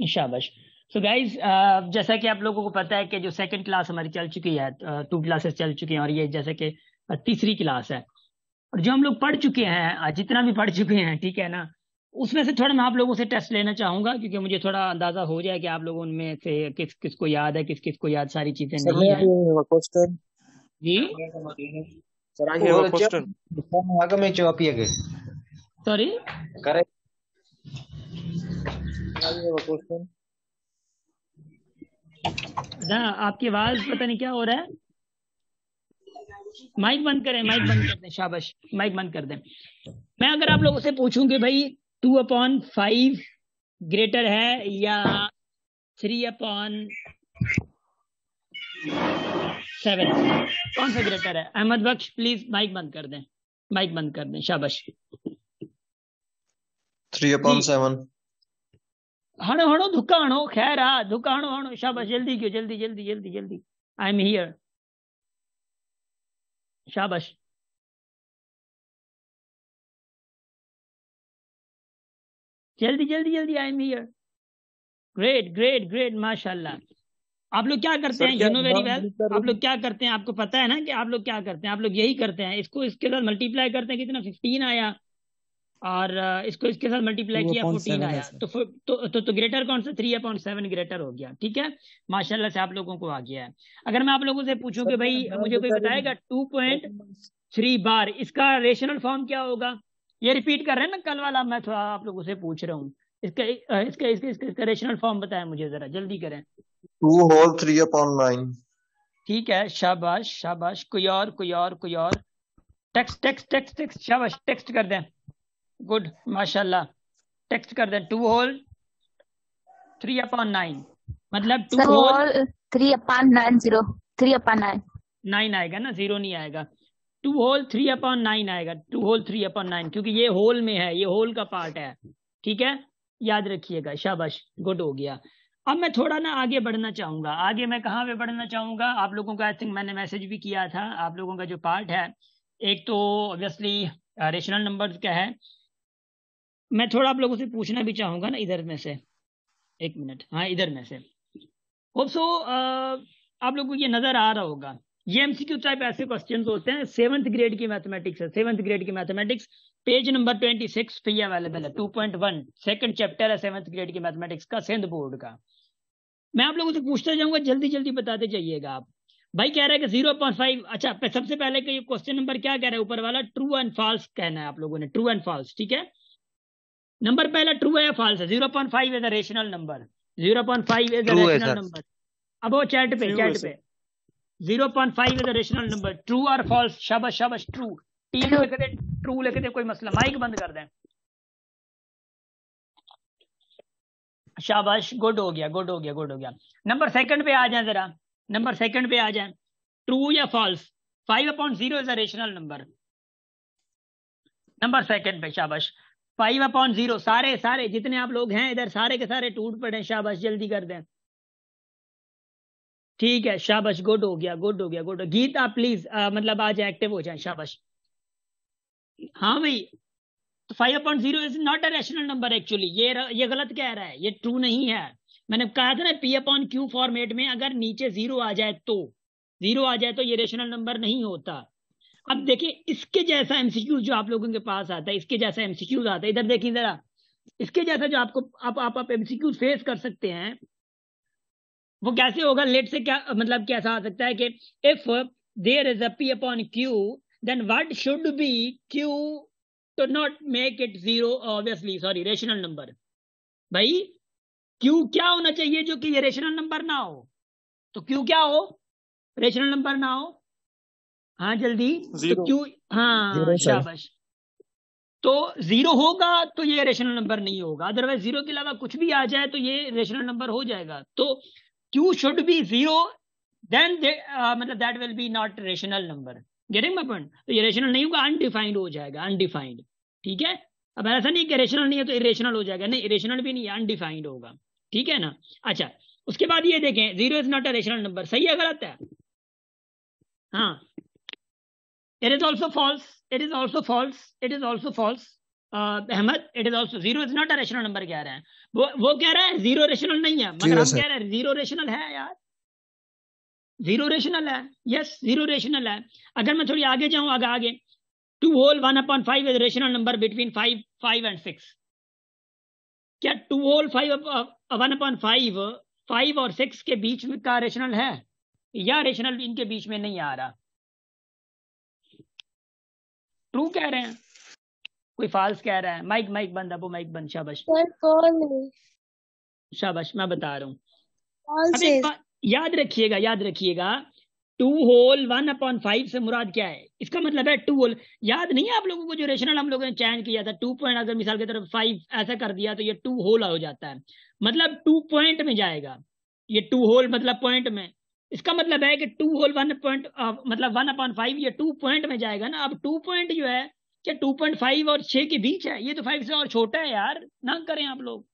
शाबाश। So guys, जैसा कि आप लोगों को पता है कि जो सेकंड क्लास हमारी चल चुकी है, 2 क्लासेस चल चुकी हैं और ये जैसे कि तीसरी क्लास है। और जो हम लोग पढ़ चुके हैं, जितना भी पढ़ चुके हैं, ठीक है ना, उसमें से थोड़ा मैं आप लोगों से टेस्ट लेना चाहूंगा, क्योंकि मुझे थोड़ा अंदाजा हो जाए कि आप लोगों में से किस किस को याद है, किस किस को याद सारी चीजें Sir, may नहीं I है। have a question? जी। Sir, I have a question. Agame chopiage. Sorry. Correct. I have a question. आपकी आवाज पता नहीं क्या हो रहा है। माइक बंद करें, माइक बंद कर दें। शाबाश, माइक बंद कर दें। मैं अगर आप लोगों से पूछूं कि भाई 2/5 ग्रेटर है या 3/7, कौन सा ग्रेटर है? अहमद बख्श प्लीज माइक बंद कर दें, माइक बंद कर दें। शाबाश। 3/7। हणो हणो धुक्का हणो, खैर धुक्का हणो हणो। शाबाश, जल्दी क्यों, जल्दी जल्दी जल्दी जल्दी। I am here. शाबाश। जल्दी जल्दी जल्दी, I am here. Great great great, माशाल्लाह। आप लोग क्या करते Sir, हैं? यू क्या know very non well. Litre आप लोग क्या करते हैं? आपको पता है ना कि आप लोग क्या करते हैं? आप लोग यही करते हैं, इसको इसके साथ मल्टीप्लाई करते हैं, कितना 15 आया, और इसको इसके साथ मल्टीप्लाई किया 14 2/7 है आया, सर। तो ग्रेटर कौन सा? 3/7 ग्रेटर हो गया। ठीक है, माशाल्लाह से आप लोगों को आ गया है। अगर मैं आप लोगों से पूछूं Sir, कि मैं भाई नॉन मुझे कोई बताएगा लिटर 2.3 बार, इसका रेशनल फॉर्म क्या होगा? ये रिपीट कर रहे हैं ना कल वाला, मैं थोड़ा आप लोगों से पूछ रहा हूँ। इसका इसका रेशनल फॉर्म बताएं मुझे, जरा जल्दी करें। 2 whole 3/9। ठीक है, शाबाश शाबाश। कोई और, कोई और, कोई और? टेक्स्ट टेक्स्ट टेक्स्ट टेक्स्ट, शाबाश, टेक्स्ट कर दें। गुड, माशाल्लाह। टेक्स्ट कर दें। 2/3/9 मतलब 3/90, 3/9। 9 आएगा ना, 0 नहीं आएगा। 2/3/9 आएगा, 2/3/9, क्योंकि ये होल में है, ये होल का पार्ट है। ठीक है, याद रखिएगा। शाबाश, गुड हो गया। अब मैं थोड़ा ना आगे बढ़ना चाहूंगा। आगे मैं कहाँ पे बढ़ना चाहूंगा? आप लोगों का आई थिंक मैंने मैसेज भी किया था। आप लोगों का जो पार्ट है, एक तो ऑब्वियसली रेशनल नंबर्स का है। मैं थोड़ा आप लोगों से पूछना भी चाहूंगा ना, इधर में से। एक मिनट, हाँ इधर में से। होप सो आप लोगों को ये नजर आ रहा होगा। ये एमसीक्यू टाइप ऐसे क्वेश्चंस होते हैं, 7th ग्रेड की मैथमेटिक्स है। 7th ग्रेड की मैथमेटिक्स, पेज नंबर 26 पे अवेलेबल है। 2.1 सेकंड चैप्टर है 7th ग्रेड की मैथमेटिक्स का, सिंध बोर्ड का। मैं आप लोगों से पूछता जाऊंगा, जल्दी जल्दी बताते जाइएगा आप। भाई कह रहा है कि 0.5। अच्छा, सबसे पहले का ये क्वेश्चन नंबर क्या कह रहा है ऊपर वाला? ट्रू एंड फॉल्स कहना है आप लोगों ने, ट्रू एंड फॉल्स। ठीक है, नंबर पहला ट्रू है या फॉल्स है? 0.5 is a rational number. 0.5 is a true है रेशनल सर। नंबर। अब वो चैट पे, ट्रू है चैट सर। पे 0.5 is a rational number. True और फॉल्स? शाबाश शाबाश, ट्रू। टीम लिख दे, ट्रू लिख दे, कोई मसला। माइक बंद कर दें। शाबाश, गुड हो गया, गुड हो गया, गुड हो गया। नंबर सेकंड पे आ जाए जरा, नंबर सेकंड पे आ जाए। ट्रू या false? 5/0 is a rational number. Number second पे, शाबाश। 5/0, सारे सारे जितने आप लोग हैं इधर, सारे के सारे टूट पड़े। शाबाश, जल्दी कर दें। ठीक है, शाबाश, गुड हो गया, गुड हो गया, गुड। गीत आप प्लीज मतलब आज एक्टिव हो जाए। शाबाश। हाँ भाई, तो 5/0 is not a rational number actually. ये गलत कह रहा है, ये ट्रू नहीं है। मैंने कहा था ना P/Q फॉर्मेट में अगर नीचे 0 आ जाए तो, 0 आ जाए तो ये रेशनल नंबर नहीं होता। अब देखिए, इसके जैसा एमसीक्यू जो आप लोगों के पास आता है, इसके जैसा एमसीक्यू आता है, इधर देखिए जरा। इसके जैसा जो आपको आप एमसीक्यू फेस कर सकते हैं, वो कैसे होगा? लेट से क्या मतलब कैसा आ सकता है कि if there is a P/Q, then what should be Q to not make it 0, obviously, sorry, rational number. भाई Q क्या होना चाहिए जो कि ये रेशनल नंबर ना हो? तो Q क्या हो? रेशनल नंबर ना हो। हाँ जल्दी। तो 0। Q, हाँ 0 सर। शाबाश। तो 0 होगा तो ये रेशनल नंबर नहीं होगा, अदरवाइज 0 के अलावा कुछ भी आ जाए तो ये रेशनल नंबर हो जाएगा। तो Q शुड बी 0, देन मतलब that will be not rational number. Getting my point? तो ये रेशनल नहीं होगा, अनडिफाइंड हो जाएगा, अनडिफाइंड। ठीक है, अब ऐसा नहीं कि रेशनल नहीं है तो इरेशनल हो जाएगा, नहीं, इरेशनल भी नहीं है, अनडिफाइंड होगा। ठीक है ना? अच्छा, उसके बाद ये देखें, 0 is not a rational number. सही है, गलत है? हाँ, it is also false, it is also false, it is also false. Ahmad, it is also zero is not a rational number कह रहे हैं। वो कह रहा है जीरो रेशनल नहीं है, मगर हम कह रहे हैं जीरो रेशनल है यार, जीरो रेशनल है। यस, जीरो रेशनल है। अगर मैं थोड़ी आगे जाऊं, आगे 2 whole 1/5 is rational number between 5 and 6। क्या 2 होल 1/5 5 और 6 के बीच में का रेशनल है, या रेशनल इनके बीच में नहीं आ रहा? ट्रू कह रहे हैं, कोई फाल्स कह रहा है? माइक बंद, अबो माइक बंद। शाबाश शाबाश, मैं बता रहा हूँ। अब एक बात याद रखिएगा 2 होल 1/5 से मुराद क्या है? इसका मतलब है 2 होल, याद नहीं है आप लोगों को जो रेशनल हम लोगों ने चेंज किया था, 2 पॉइंट अगर मिसाल की तरफ 5 ऐसा कर दिया तो ये 2 होल हो जाता है, मतलब 2 पॉइंट में जाएगा। ये 2 होल मतलब पॉइंट में, इसका मतलब है कि 2 होल 1 पॉइंट मतलब 1/5 ये 2 पॉइंट में जाएगा ना। अब 2 पॉइंट जो है क्या 2.5 और 6 के बीच है? ये तो 5 से और छोटा है यार, ना करें आप लोग,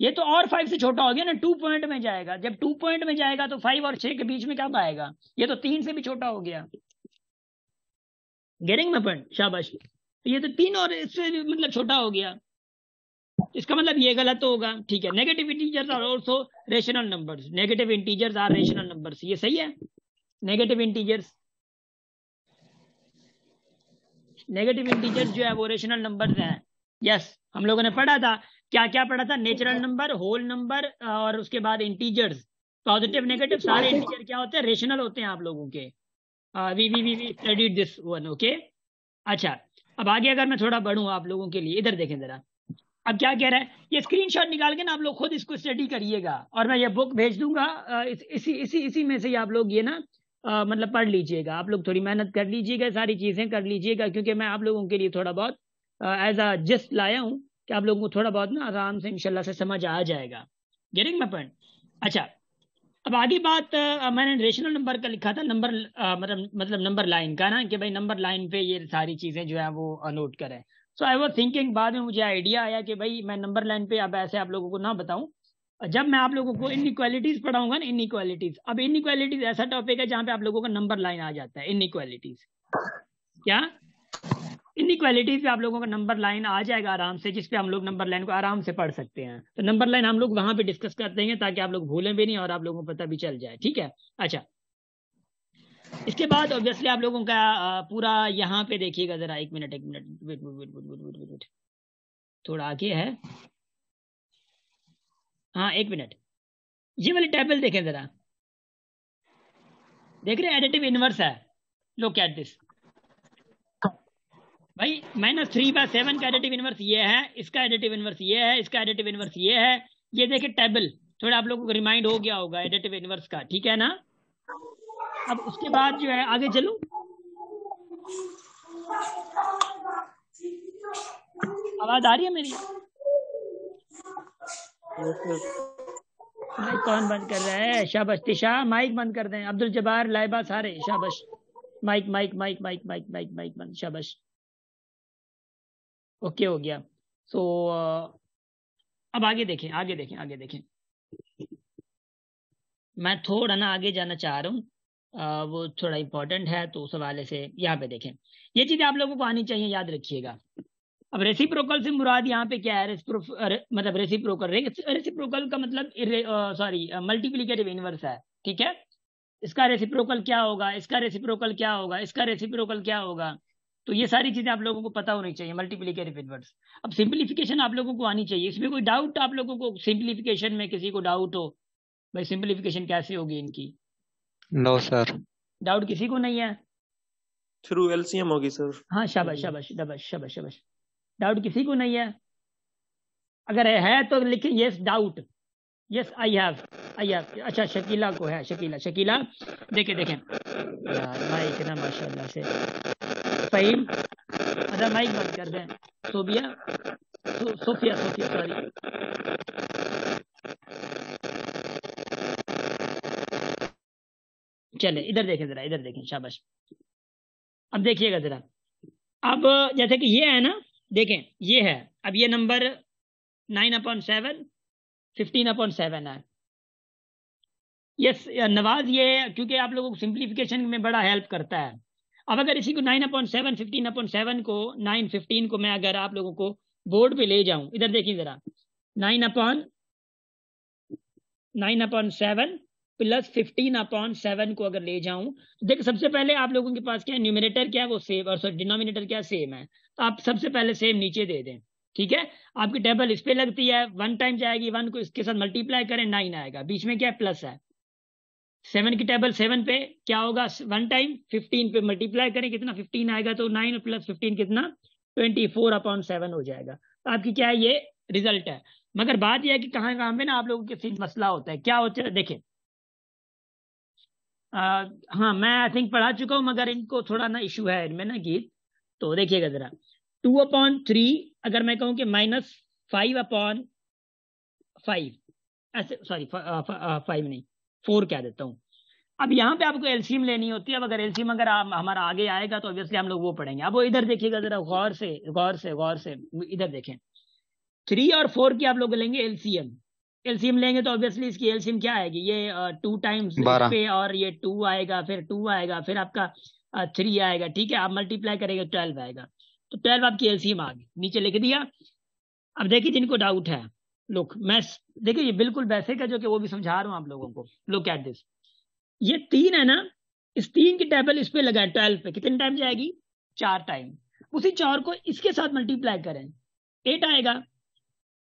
ये तो और 5 से छोटा हो गया ना, 2 पॉइंट में जाएगा। जब 2 पॉइंट में जाएगा तो 5 और 6 के बीच में कब आएगा? ये तो 3 से भी छोटा हो गया। Getting my point? शाबाश। तो ये तो 3 और इससे भी मतलब छोटा हो गया, इसका मतलब ये गलत होगा। ठीक है, negative integers are also rational numbers, negative integers are rational numbers, ये सही है। नेगेटिव इंटीजर्स जो है वो रेशनल नंबर्स हैं। यस, हम लोगों ने पढ़ा था, क्या क्या पढ़ा था? नेचुरल नंबर, होल नंबर, और उसके बाद इंटीजर्स, पॉजिटिव नेगेटिव सारे इंटीजर क्या होते हैं? रेशनल होते हैं आप लोगों के। We studied this one, okay. अच्छा, अब आगे अगर मैं थोड़ा बढ़ूं आप लोगों के लिए, इधर देखें जरा। अब क्या कह रहा है, ये स्क्रीनशॉट निकाल के ना आप लोग खुद इसको स्टडी करिएगा, और मैं ये बुक भेज दूंगा, इसी में से ही आप लोग ये ना मतलब पढ़ लीजिएगा। आप लोग थोड़ी मेहनत कर लीजिएगा, सारी चीजें कर लीजिएगा, क्योंकि मैं आप लोगों के लिए थोड़ा बहुत एज अ जस्ट लाया हूँ कि आप लोगों को थोड़ा बहुत ना आराम से इंशाल्लाह से समझ आ जाएगा। Getting my point? अच्छा, अब आगे बात मैंने रेशनल नंबर का लिखा था, नंबर मतलब नंबर लाइन का ना, कि भाई नंबर लाइन पे ये सारी चीजें जो है वो नोट करें। सो आई वाज थिंकिंग, बाद में मुझे आइडिया आया कि भाई मैं नंबर लाइन पे अब ऐसे आप लोगों को ना बताऊं, जब मैं आप लोगों को इनइक्वालिटीज पढ़ाऊंगा ना, इनइक्वालिटीज। अब इनइक्वालिटीज ऐसा टॉपिक है जहां पे आप लोगों का नंबर लाइन आ जाता है। इनइक्वालिटीज क्या? इनइक्वालिटीज पे आप लोगों का नंबर लाइन आ जाएगा आराम से, जिसपे हम लोग नंबर लाइन को आराम से पढ़ सकते हैं। तो नंबर लाइन हम लोग वहां पे डिस्कस करते हैं, ताकि आप लोग भूलें भी नहीं और आप लोगों को पता भी चल जाए। ठीक है, अच्छा। इसके बाद ऑब्वियसली आप लोगों का पूरा यहाँ पे देखिएगा जरा, एक मिनट वेट, थोड़ा आगे है। हाँ, एक मिनट, ये वाली टेबल देखें जरा, देख रहे हैं? एडिटिव इनवर्स है, लुक एट दिस भाई। -3/7 का एडिटिव इनवर्स ये है, इसका एडिटिव इनवर्स ये है, इसका एडिटिव इनवर्स ये है। ये देखिए टेबल, थोड़ा आप लोगों को रिमाइंड हो गया होगा एडिटिव इनवर्स का, ठीक है ना? अब उसके बाद जो है आगे चलूं, आवाज आ रही है मेरी? माइक कौन बंद कर रहा है? शाबाश तिशा, माइक बंद कर दें। अब्दुल जब्बार, लाइबा, सारे शाबाश। Mic mic mic mic mic mic mic बंद, शाबाश। ओके, हो गया। सो अब आगे देखें। मैं थोड़ा ना आगे जाना चाह रहा हूँ, वो थोड़ा इंपॉर्टेंट है, तो उस हवाले से यहाँ पे देखें। ये चीजें आप लोगों को आनी चाहिए, याद रखिएगा। अब रेसिप्रोकल से मुराद यहाँ पे क्या है? मतलब रेसिप्रोकल का मतलब मल्टीप्लिकेटिव इनवर्स है, ठीक है? इसका रेसिप्रोकल क्या होगा, इसका रेसिप्रोकल क्या होगा, इसका रेसिप्रोकल क्या होगा? तो ये सारी चीजें आप लोगों को पता होनी चाहिए, मल्टीप्लिकेटिव इनवर्स। अब सिंप्लीफिकेशन आप लोगों को आनी चाहिए। इसमें कोई डाउट आप लोगों को सिंप्लीफिकेशन में, किसी को डाउट हो भाई सिंप्लीफिकेशन कैसे होगी इनकी? No sir. डाउट किसी को नहीं है? थ्रू एलसीएम होगी सर। हाँ, शाबाश शाबाश शाबाश शाबाश शाबाश। डाउट किसी को नहीं है? अगर है तो लिखें yes doubt, yes I have. अच्छा, शकीला को है, शकीला देखें यार माइक ना माशाल्लाह से। फहीम, अच्छा माइक बंद कर दें। Sophia sorry. चले इधर देखें, शाबाश। अब देखिएगा जरा, अब जैसे कि ये है ना, देखें ये है, अब ये नंबर 9/7 15/7 है। यस नवाज, ये क्योंकि आप लोगों को सिंप्लीफिकेशन में बड़ा हेल्प करता है। अब अगर इसी को 9/7, 15/7 को 9, 15 को मैं अगर आप लोगों को बोर्ड पे ले जाऊं, इधर देखिए जरा, 9/7 प्लस 15/7 को अगर ले जाऊं, देखिए सबसे पहले आप लोगों के पास क्या है, न्यूमरेटर क्या है वो सेम, और सॉरी डिनोमिनेटर क्या सेम है, तो आप सबसे पहले सेम नीचे दे दें। ठीक है, आपकी टेबल इस पे लगती है, 1 टाइम जाएगी, 1 को इसके साथ मल्टीप्लाई करें, 9 आएगा, बीच में क्या है प्लस है। 7 की टेबल 7 पे क्या होगा, 1 टाइम 15 पे मल्टीप्लाई करें, कितना 15 आएगा, तो 9 प्लस 15 कितना 24/7 हो जाएगा। तो आपकी क्या है, ये रिजल्ट है। मगर बात यह है कि कहाँ कहाँ पे ना आप लोगों के मसला होता है, क्या होता है देखें, हाँ मैं आई थिंक पढ़ा चुका हूँ, मगर इनको थोड़ा ना इशू है इनमें ना गीत। तो देखिएगा जरा, 2/3 अगर मैं कहूँ कि -5/5, ऐसे सॉरी 5 नहीं 4 कह देता हूँ। अब यहाँ पे आपको एलसीएम लेनी होती है। अब अगर एलसीएम अगर हमारा आगे आएगा तो ऑब्वियसली हम लोग वो पढ़ेंगे। अब वो इधर देखिएगा जरा, गौर से गौर से गौर से इधर देखें, 3 और 4 की आप लोग लेंगे एलसीएम। एलसीएम लेंगे तो ऑब्वियसली इसकी एलसीएम क्या आएगी, ये 2 टाइम्स इस 12 पे, और ये 2 आएगा, फिर 2 आएगा, फिर आपका 3 आएगा। ठीक है, आप मल्टीप्लाई करेंगे 12 आएगा, तो 12 आपकी एलसीएम आ गई, नीचे लिख दिया। अब देखिए जिनको डाउट है, लुक मैं देखिए ये बिल्कुल वैसे का जो कि वो भी समझा रहा हूँ आप लोगों को। लुक एट दिस, ये 3 है ना, इस 3 की टेबल इस पे लगाए 12 पे, कितने टाइम जाएगी, 4 टाइम। उसी 4 को इसके साथ मल्टीप्लाई करें, 8 आएगा।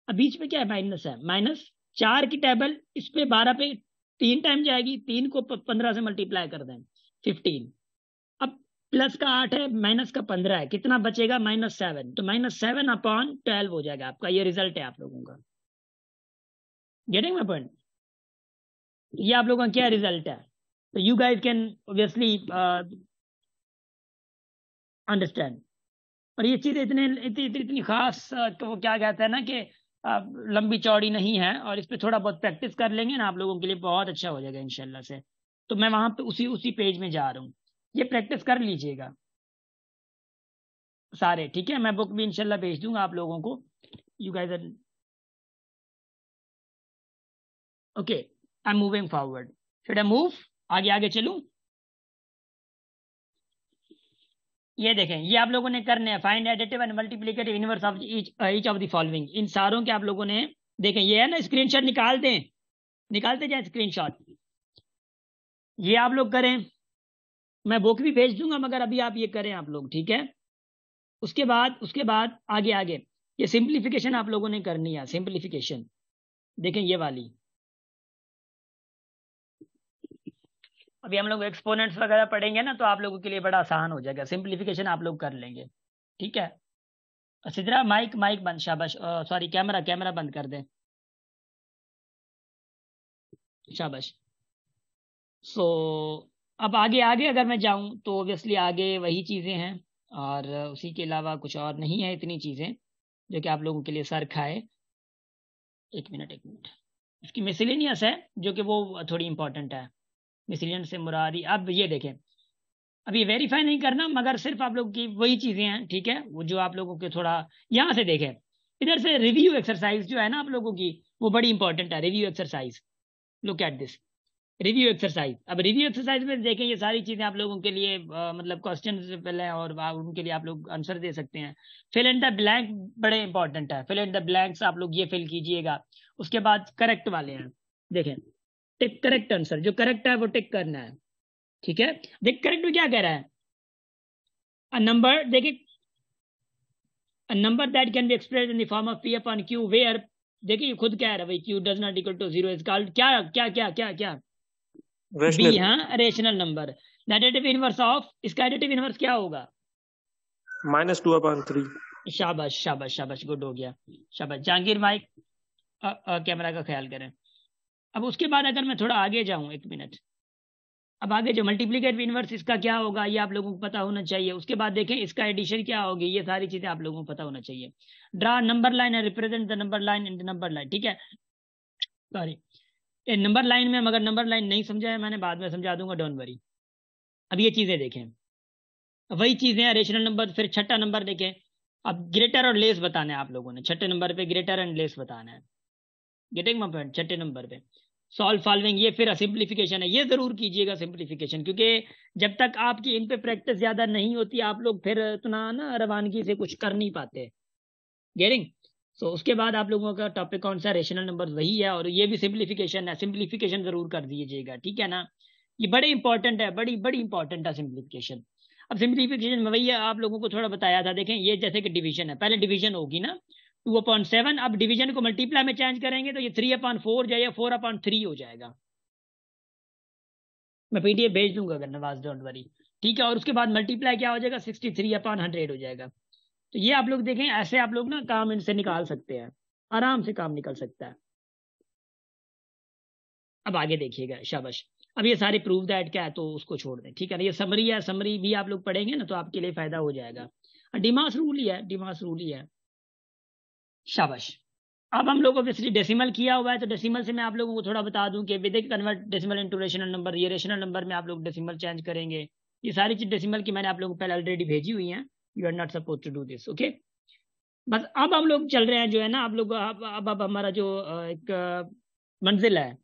अब बीच में क्या है, माइनस है, -4 की टेबल इस पे 12 पे 3 टाइम जाएगी, 3 को 15 से मल्टीप्लाई कर दें 15। अब प्लस का 8 है, माइनस का 15 है, कितना बचेगा -7, तो -7/12 हो जाएगा आपका। ये रिजल्ट है आप लोगों का। Getting my point? ये आप लोगों का क्या रिजल्ट है, तो you guys can obviously understand. और ये चीज इतनी खास तो वो क्या कहते हैं ना कि लंबी चौड़ी नहीं है, और इस पे थोड़ा बहुत प्रैक्टिस कर लेंगे ना आप लोगों के लिए बहुत अच्छा हो जाएगा इंशाल्लाह से। तो मैं वहां पे उसी पेज में जा रहा हूँ, ये प्रैक्टिस कर लीजिएगा सारे। ठीक है, मैं बुक भी इंशाल्लाह भेज दूंगा आप लोगों को। You guys are okay, I am moving forward. Should I move, आगे आगे चलूं? ये देखें, ये आप लोगों ने करने हैं, find additive and multiplicative inverse of each of the following. इन सारों के आप लोगों ने देखें, ये है ना स्क्रीनशॉट निकालते जाए स्क्रीनशॉट, ये आप लोग करें। मैं बुक भी भेज दूंगा, मगर अभी आप ये करें आप लोग, ठीक है। उसके बाद आगे आगे ये सिंप्लीफिकेशन आप लोगों ने करनी है, सिंप्लीफिकेशन देखें ये वाली। अभी हम लोग एक्सपोनेंट्स वगैरह पढ़ेंगे ना, तो आप लोगों के लिए बड़ा आसान हो जाएगा, सिंप्लीफिकेशन आप लोग कर लेंगे। ठीक है, सिद्रा माइक बंद, शाबाश, सॉरी कैमरा बंद कर दें, शाबाश। सो अब आगे आगे अगर मैं जाऊं तो ऑब्वियसली आगे वही चीज़ें हैं, और उसी के अलावा कुछ और नहीं है इतनी चीज़ें जो कि आप लोगों के लिए सर खाए। एक मिनट, इसकी मिसलेनियस है जो कि वो थोड़ी इंपॉर्टेंट है। मिसलेनियस से मुरादी, अब ये देखें, अब ये वेरीफाई नहीं करना, मगर सिर्फ आप लोग की वही चीज़ें हैं। ठीक है, वो जो आप लोगों के थोड़ा यहाँ से देखें, इधर से रिव्यू एक्सरसाइज जो है ना आप लोगों की, वो बड़ी इंपॉर्टेंट है। Review exercise, look at this review exercise. अब रिव्यू एक्सरसाइज में देखें, ये सारी चीजें आप लोगों के लिए मतलब क्वेश्चन से पहले, और उनके लिए आप लोग आंसर दे सकते हैं। फिल इन द ब्लैंक बड़े इंपॉर्टेंट है, फिल इन द ब्लैंक्स आप लोग ये फिल कीजिएगा। उसके बाद करेक्ट वाले हैं, देखें टिक करेक्ट आंसर, जो करेक्ट है वो टिक करना है। ठीक है, देख करेक्ट में क्या कह रहा है, अ नंबर, देखिए a number that can be expressed in the form of p upon q where, देखिए ये खुद कह रहा है भाई q does not equal to 0 is called क्या क्या क्या क्या क्या बी, हाँ rational number. Negative inverse of, इसका एडिटिव इनवर्स क्या होगा, -2/3। शाबाश शाबाश शाबाश, गुड हो गया, शाबाश। जहांगीर माइक कैमरा का ख्याल करें। अब उसके बाद अगर मैं थोड़ा आगे जाऊं, एक मिनट, अब आगे जो मल्टीप्लिकेटिव इनवर्स इसका क्या होगा ये आप लोगों को पता होना चाहिए। उसके बाद देखें इसका एडिशन क्या होगी, ये सारी चीजें आप लोगों को पता होना चाहिए। Draw number line and represent the number line in the number line. ठीक है, सॉरी नंबर लाइन में, मगर नंबर लाइन नहीं समझा है मैंने, बाद में समझा दूंगा, डोंट वरी। अब ये चीजें देखें, वही चीजें हैं, रेशनल नंबर। फिर छठा नंबर देखें, अब ग्रेटर और लेस बताना है आप लोगों ने, छठे नंबर पे ग्रेटर एंड लेस बताना है। गेटिंग माय पॉइंट, छठे नंबर पे सॉल्व फॉलोइंग, ये फिर सिंप्लीफिकेशन है, ये जरूर कीजिएगा सिंप्लीफिकेशन, क्योंकि जब तक आपकी इन पे प्रैक्टिस ज्यादा नहीं होती आप लोग फिर इतना ना रवानगी से कुछ कर नहीं पाते। गेटिंग? सो उसके बाद आप लोगों का टॉपिक कौन सा, रेशनल नंबर वही है, और ये भी सिंप्लीफिकेशन है, सिंप्लीफिकेशन जरूर कर दीजिएगा, ठीक है ना। ये बड़े इंपॉर्टेंट है, बड़ी बड़ी इंपॉर्टेंट है सिंप्लीफिकेशन। अब सिंप्लीफिकेशन में वही आप लोगों को थोड़ा बताया था, देखें ये जैसे कि डिवीजन है, पहले डिवीजन होगी ना 2/7, अब डिवीजन को मल्टीप्लाई में चेंज करेंगे तो ये 3/4 जाएगा, 4/3 हो जाएगा। मैं पीडीएफ भेज दूंगा अगर नवाज, डोंट वरी, ठीक है। और उसके बाद मल्टीप्लाई क्या हो जाएगा, 63/100 हो जाएगा। तो ये आप लोग देखें, ऐसे आप लोग ना काम इनसे निकाल सकते हैं, आराम से काम निकल सकता है। अब आगे देखिएगा, शाबाश। अब ये सारे प्रूफ दैट क्या है तो उसको छोड़ दें, ठीक है ना। ये समरी है, समरी भी आप लोग पढ़ेंगे ना तो आपके लिए फायदा हो जाएगा। डिमास रूल ही है, डिमास रूल ही है, शाबाश। अब हम लोग ऑब्वियसली डेसिमल किया हुआ है, तो डेसिमल से मैं आप लोगों को थोड़ा बता दूं कि with convert decimal into rational number, ये रेशनल नंबर में आप लोग डेसिमल चेंज करेंगे। ये सारी चीज डेसिमल की मैंने आप लोगों को पहले ऑलरेडी भेजी हुई है, you are not suppose to do this, okay. बस अब हम लोग चल रहे हैं जो है ना, आप लोग अब हमारा जो एक मंजिल है,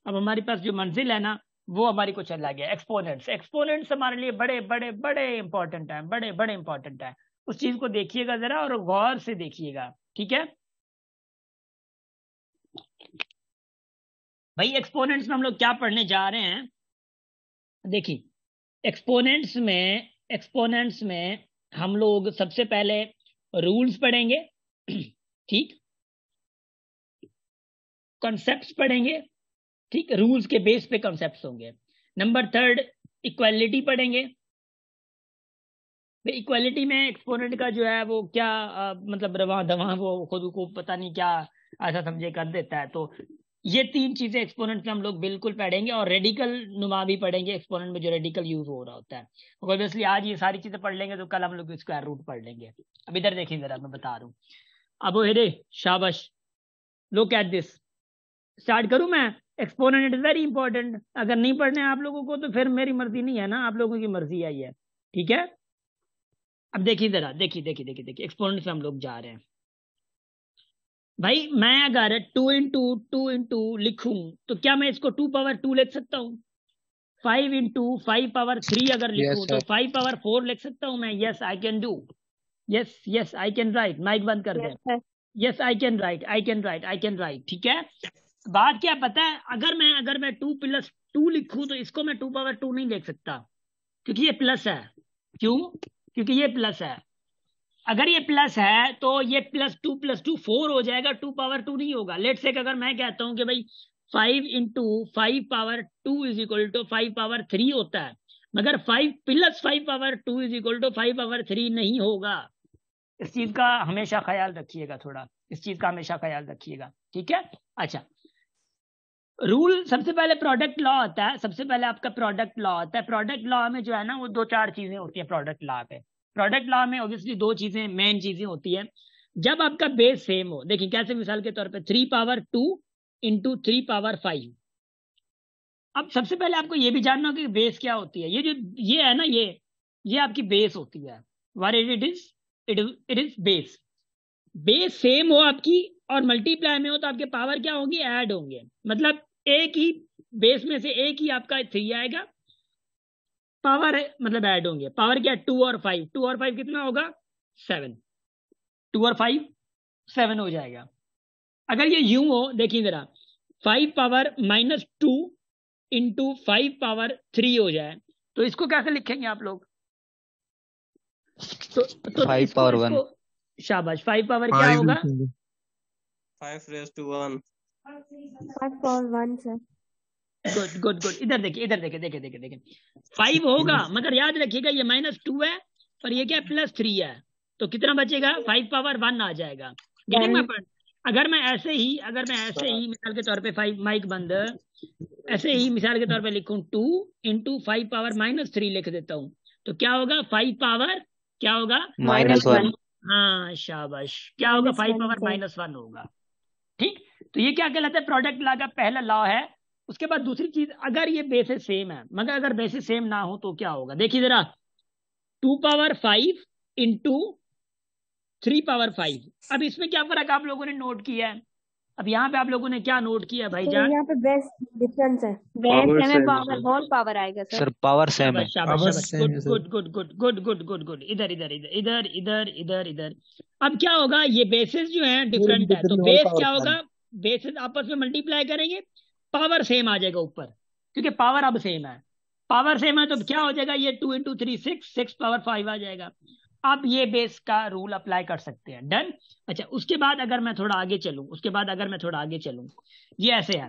अब हमारे पास जो मंजिल है ना वो हमारी को चला गया एक्सपोनेंट्स। एक्सपोनेंट्स हमारे लिए बड़े बड़े बड़े इंपॉर्टेंट है, बड़े बड़े इंपॉर्टेंट है। उस चीज को देखिएगा जरा और गौर से देखिएगा, ठीक है भाई। एक्सपोनेंट्स में हम लोग क्या पढ़ने जा रहे हैं, देखिए एक्सपोनेंट्स में हम लोग सबसे पहले रूल्स पढ़ेंगे, ठीक, कॉन्सेप्ट्स पढ़ेंगे, ठीक, रूल्स के बेस पे कॉन्सेप्ट्स होंगे। नंबर 3 इक्वालिटी पढ़ेंगे। इक्वालिटी में एक्सपोनेंट का जो है वो क्या मतलब रवा दवा वो खुद को पता नहीं क्या ऐसा समझे कर देता है। तो ये 3 चीजें एक्सपोनेंट में हम लोग बिल्कुल पढ़ेंगे, और रेडिकल नुमा भी पढ़ेंगे, एक्सपोनेंट में जो रेडिकल यूज हो रहा होता है। ऑब्वियसली आज ये सारी चीजें पढ़ लेंगे तो कल हम लोग स्क्वायर रूट पढ़ लेंगे। अब इधर देखिए जरा, मैं बता रहा हूँ। अब हेरे शाबाश, लुक एट दिस, स्टार्ट करूं मैं। Exponent it is very important, अगर नहीं पढ़ने आप लोगों को तो फिर मेरी मर्जी नहीं है ना, आप लोगों की मर्जी आई है, ठीक है। अब देखिए जरा, देखिए देखिए देखिए देखिए, एक्सपोनेंट से हम लोग जा रहे हैं भाई। मैं अगर 2 × 2 लिखूं तो क्या मैं इसको 2/2 लिख सकता हूँ? 5 × 5/3 अगर लिखूं तो 5/4 लिख सकता हूं मैं? Yes I can do, yes yes I can write. Mic बंद कर दें। Yes I can write, I can write, I can write, ठीक है। बात क्या पता है, अगर मैं 2 + 2 लिखूं तो इसको मैं 2/2 नहीं लिख सकता, क्योंकि ये प्लस है। क्यों? क्योंकि ये प्लस है। अगर ये प्लस है तो ये +2 + 2 4 हो जाएगा, 2/2 नहीं होगा। लेट्स से अगर मैं कहता हूं कि भाई 5 × 5/2 = 5/3 होता है, मगर 5 + 5/2 = 5/3 नहीं होगा। इस चीज का हमेशा ख्याल रखिएगा, थोड़ा इस चीज का हमेशा ख्याल रखिएगा, ठीक है। अच्छा, रूल सबसे पहले प्रोडक्ट लॉ आता है, सबसे पहले आपका प्रोडक्ट लॉ आता है। प्रोडक्ट लॉ में जो है ना वो 2-4 चीजें होती है प्रोडक्ट लॉ पे। प्रोडक्ट लॉ में ऑब्वियसली 2 चीजें, मेन चीजें होती है। जब आपका बेस सेम हो, देखिए कैसे, मिसाल के तौर पे 3/2 × 3/5। अब सबसे पहले आपको ये भी जानना हो कि बेस क्या होती है। ये जो ये है ना, ये आपकी बेस होती है। What it is, it is base. Base same हो आपकी और मल्टीप्लाई में हो तो आपके पावर क्या होंगी, ऐड होंगे। मतलब एक ही बेस में से एक ही आपका 3 आएगा, पावर है मतलब ऐड होंगे। पावर क्या, 2 और 5, 2 और 5 कितना होगा, 7, 2 और 5 7 हो जाएगा। अगर ये यूं हो, देखिए जरा, 5⁻⁻2 × 5/3 हो जाए तो इसको कैसे लिखेंगे आप लोग? तो 5/1। शाबाश, 5 पावर क्या होगा, 5⁻1। 5/1 सर। Good good good. इधर देखिए, इधर देखिए, देखिए देखिए देखिए, 5 होगा, मगर याद रखिएगा ये -2 है और ये क्या +3 है, तो कितना बचेगा, 5/1 आ जाएगा। Getting my point? अगर मैं ऐसे ही मिसाल के तौर पे 5, माइक बंद, ऐसे ही मिसाल के तौर पे लिखूं 2 × 5⁻−3 लिख देता हूं तो क्या होगा, 5 पावर क्या होगा, -1। हाँ शाबाश, क्या होगा, 5⁻−1 होगा, ठीक। तो ये क्या कहलाता है, प्रोडक्ट लॉ का पहला लॉ है। उसके बाद दूसरी चीज, अगर ये बेसिस सेम है, मगर अगर बेसिस सेम ना हो तो क्या होगा, देखिए जरा, 2/5 × 3/5। अब इसमें क्या फर्क आप लोगों ने नोट किया है, अब यहाँ पे आप लोगों ने क्या नोट किया भाईजान? यहाँ पे बेस डिफरेंस है। Power बेस same पावर है। होल पावर आएगा सर। सर पावर सेम है। शाबाश पावर शाबाश, सेम है sir. Good good good good good good good good. इधर इधर इधर इधर इधर इधर इधर। अब क्या होगा, ये बेसिस जो है डिफरेंट है, तो बेस क्या होगा, बेसिस आपस में मल्टीप्लाई करेंगे, पावर सेम आ जाएगा ऊपर, क्योंकि पावर अब सेम है। पावर सेम है तो क्या हो जाएगा, ये 2 × 3 6 पावर 5 आ जाएगा। आप ये बेस का रूल अप्लाई कर सकते हैं। डन। अच्छा, उसके बाद अगर मैं थोड़ा आगे चलूं, ये ऐसे है।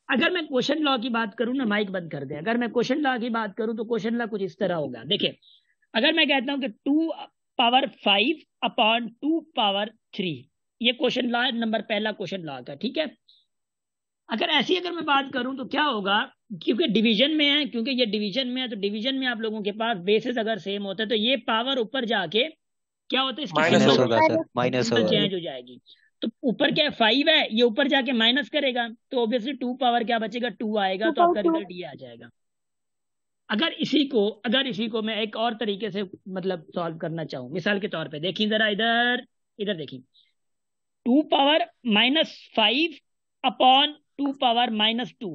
अगर मैं क्वेश्चन लॉ की बात करूं ना, माइक बंद कर दे, अगर मैं क्वेश्चन लॉ की बात करूं तो क्वेश्चन लॉ कुछ इस तरह होगा। देखिए, अगर मैं कहता हूं कि 2 पावर 5 अपॉन 2 पावर 3, ये क्वेश्चन लॉ नंबर पहला क्वेश्चन लॉ का, ठीक है। अगर मैं बात करूं तो क्या होगा, क्योंकि डिवीजन में है, तो डिवीजन में आप लोगों के पास बेसिस अगर सेम होता है तो ये पावर ऊपर जाके क्या होता है, इसकी माइनस माइनस होगा होगा सर, माइनस होगा। चेंज हो जाएगी। तो ऊपर क्या 5 है, ये ऊपर जाके माइनस करेगा, तो ऑब्वियसली 2 पावर क्या बचेगा, 2 आएगा, तो आपका रिजल्ट ये आ जाएगा। अगर इसी को मैं एक और तरीके से मतलब सॉल्व करना चाहूं, मिसाल के तौर पे देखिए जरा, इधर देखिए, 2 power -5 upon 2 power -2,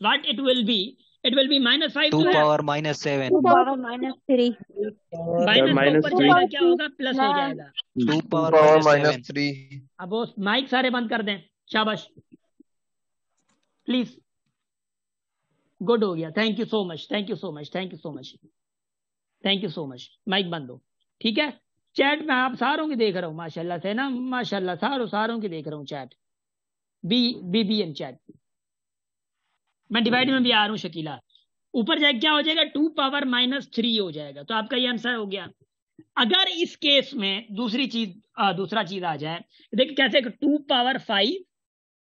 what it will be -5 2 जो है, पावर -7, 2 पावर -3, माइनस ऊपर जाएगा, क्या होगा, प्लस हो जाएगा। 2 पावर पावर -7। -3। अब वो माइक सारे बंद कर दें, शाबाश प्लीज, गुड हो गया, thank you so much, mic बंद हो, ठीक है। चैट में आप सारों की देख रहा हूँ माशाल्लाह से ना, माशाल्लाह सारों की देख रहा हूँ चैट, बी एन चैट, मैं डिवाइड में भी आ रहा हूँ शकीला। ऊपर जाए क्या हो जाएगा, 2 पावर -3 हो जाएगा, तो आपका ये आंसर हो गया। अगर इस केस में दूसरा चीज आ जाए, देखिए कैसे, 2 पावर 5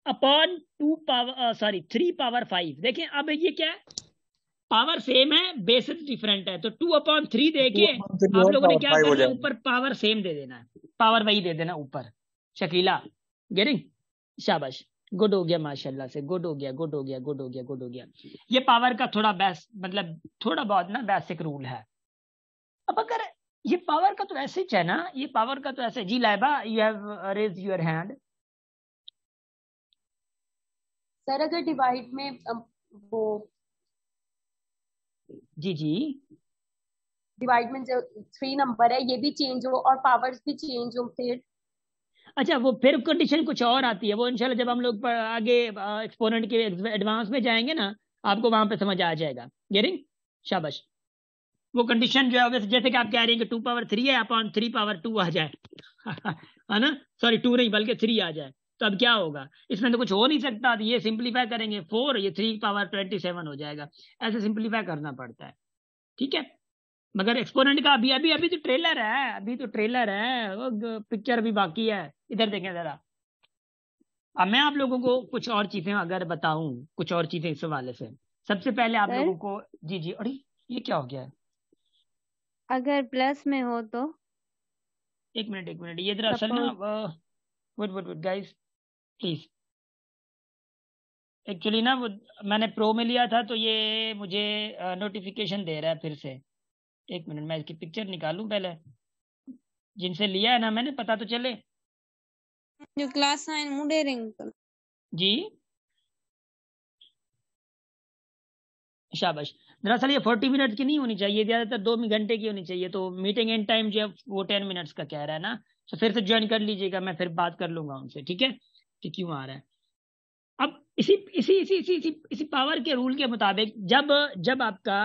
अपॉन 3 पावर 5, देखें अब ये क्या है, पावर सेम है, बेसिस डिफरेंट है, तो 2/3 देके आप लोगों ने क्या करना है, ऊपर पावर सेम दे देना है, पावर वही दे देना ऊपर। शकीला गेटिंग, शाबाश, गुड हो गया माशाल्लाह से, गुड हो गया। ये पावर का थोड़ा थोड़ा बहुत ना बेसिक रूल है। अब अगर ये पावर का तो ऐसे ही है ना, ये पावर का तो ऐसे, जी Laiba you have raise your hand. Sir अगर डिवाइड में वो जी डिवाइड में जो 3 नंबर है ये भी चेंज हो और पावर्स भी चेंज हो, फिर अच्छा, वो फिर कंडीशन कुछ और आती है, वो इंशाल्लाह जब हम लोग आगे एक्सपोनेंट के एडवांस में जाएंगे ना, आपको वहां पे समझ आ जाएगा। गेटिंग, शाबाश। वो कंडीशन जो है, जैसे कि आप कह रहे हैं कि 2 पावर 3 है अपॉन 3 पावर 2 आ जाए है ना, सॉरी 2 नहीं बल्कि 3 आ जाए, तो अब क्या होगा, इसमें तो कुछ हो नहीं सकता, तो ये सिंप्लीफाई करेंगे 4, ये 3 पावर 27 हो जाएगा, ऐसे सिंप्लीफाई करना पड़ता है, ठीक है। मगर एक्सपोनेंट का अभी तो ट्रेलर है, पिक्चर भी बाकी है। इधर देखें जरा, अब मैं आप लोगों को कुछ और चीजें अगर बताऊं, कुछ और चीजें इस हवाले से, सबसे पहले आप लोगों को, जी, अरे ये क्या हो गया है, अगर प्लस में हो तो एक मिनट, ये दरअसल ना, वुड गाइस प्लीज, एक्चुअली ना वो मैंने प्रो में लिया था, तो ये मुझे नोटिफिकेशन दे रहा है फिर से। एक मिनट, मैं इसकी पिक्चर निकालूं पहले, जिनसे लिया है ना मैंने, पता तो चले। जो क्लास 9 मुडे रिंग जी, शाबाश। दरअसल ये 40 मिनट की नहीं होनी चाहिए, ज्यादातर 2 घंटे की होनी चाहिए, तो मीटिंग एंड टाइम जो है वो 10 मिनट्स का कह रहा है ना, तो फिर से ज्वाइन कर लीजिएगा, मैं फिर बात कर लूंगा उनसे, ठीक है, कि क्यों आ रहा है। अब इसी पावर के रूल के मुताबिक जब आपका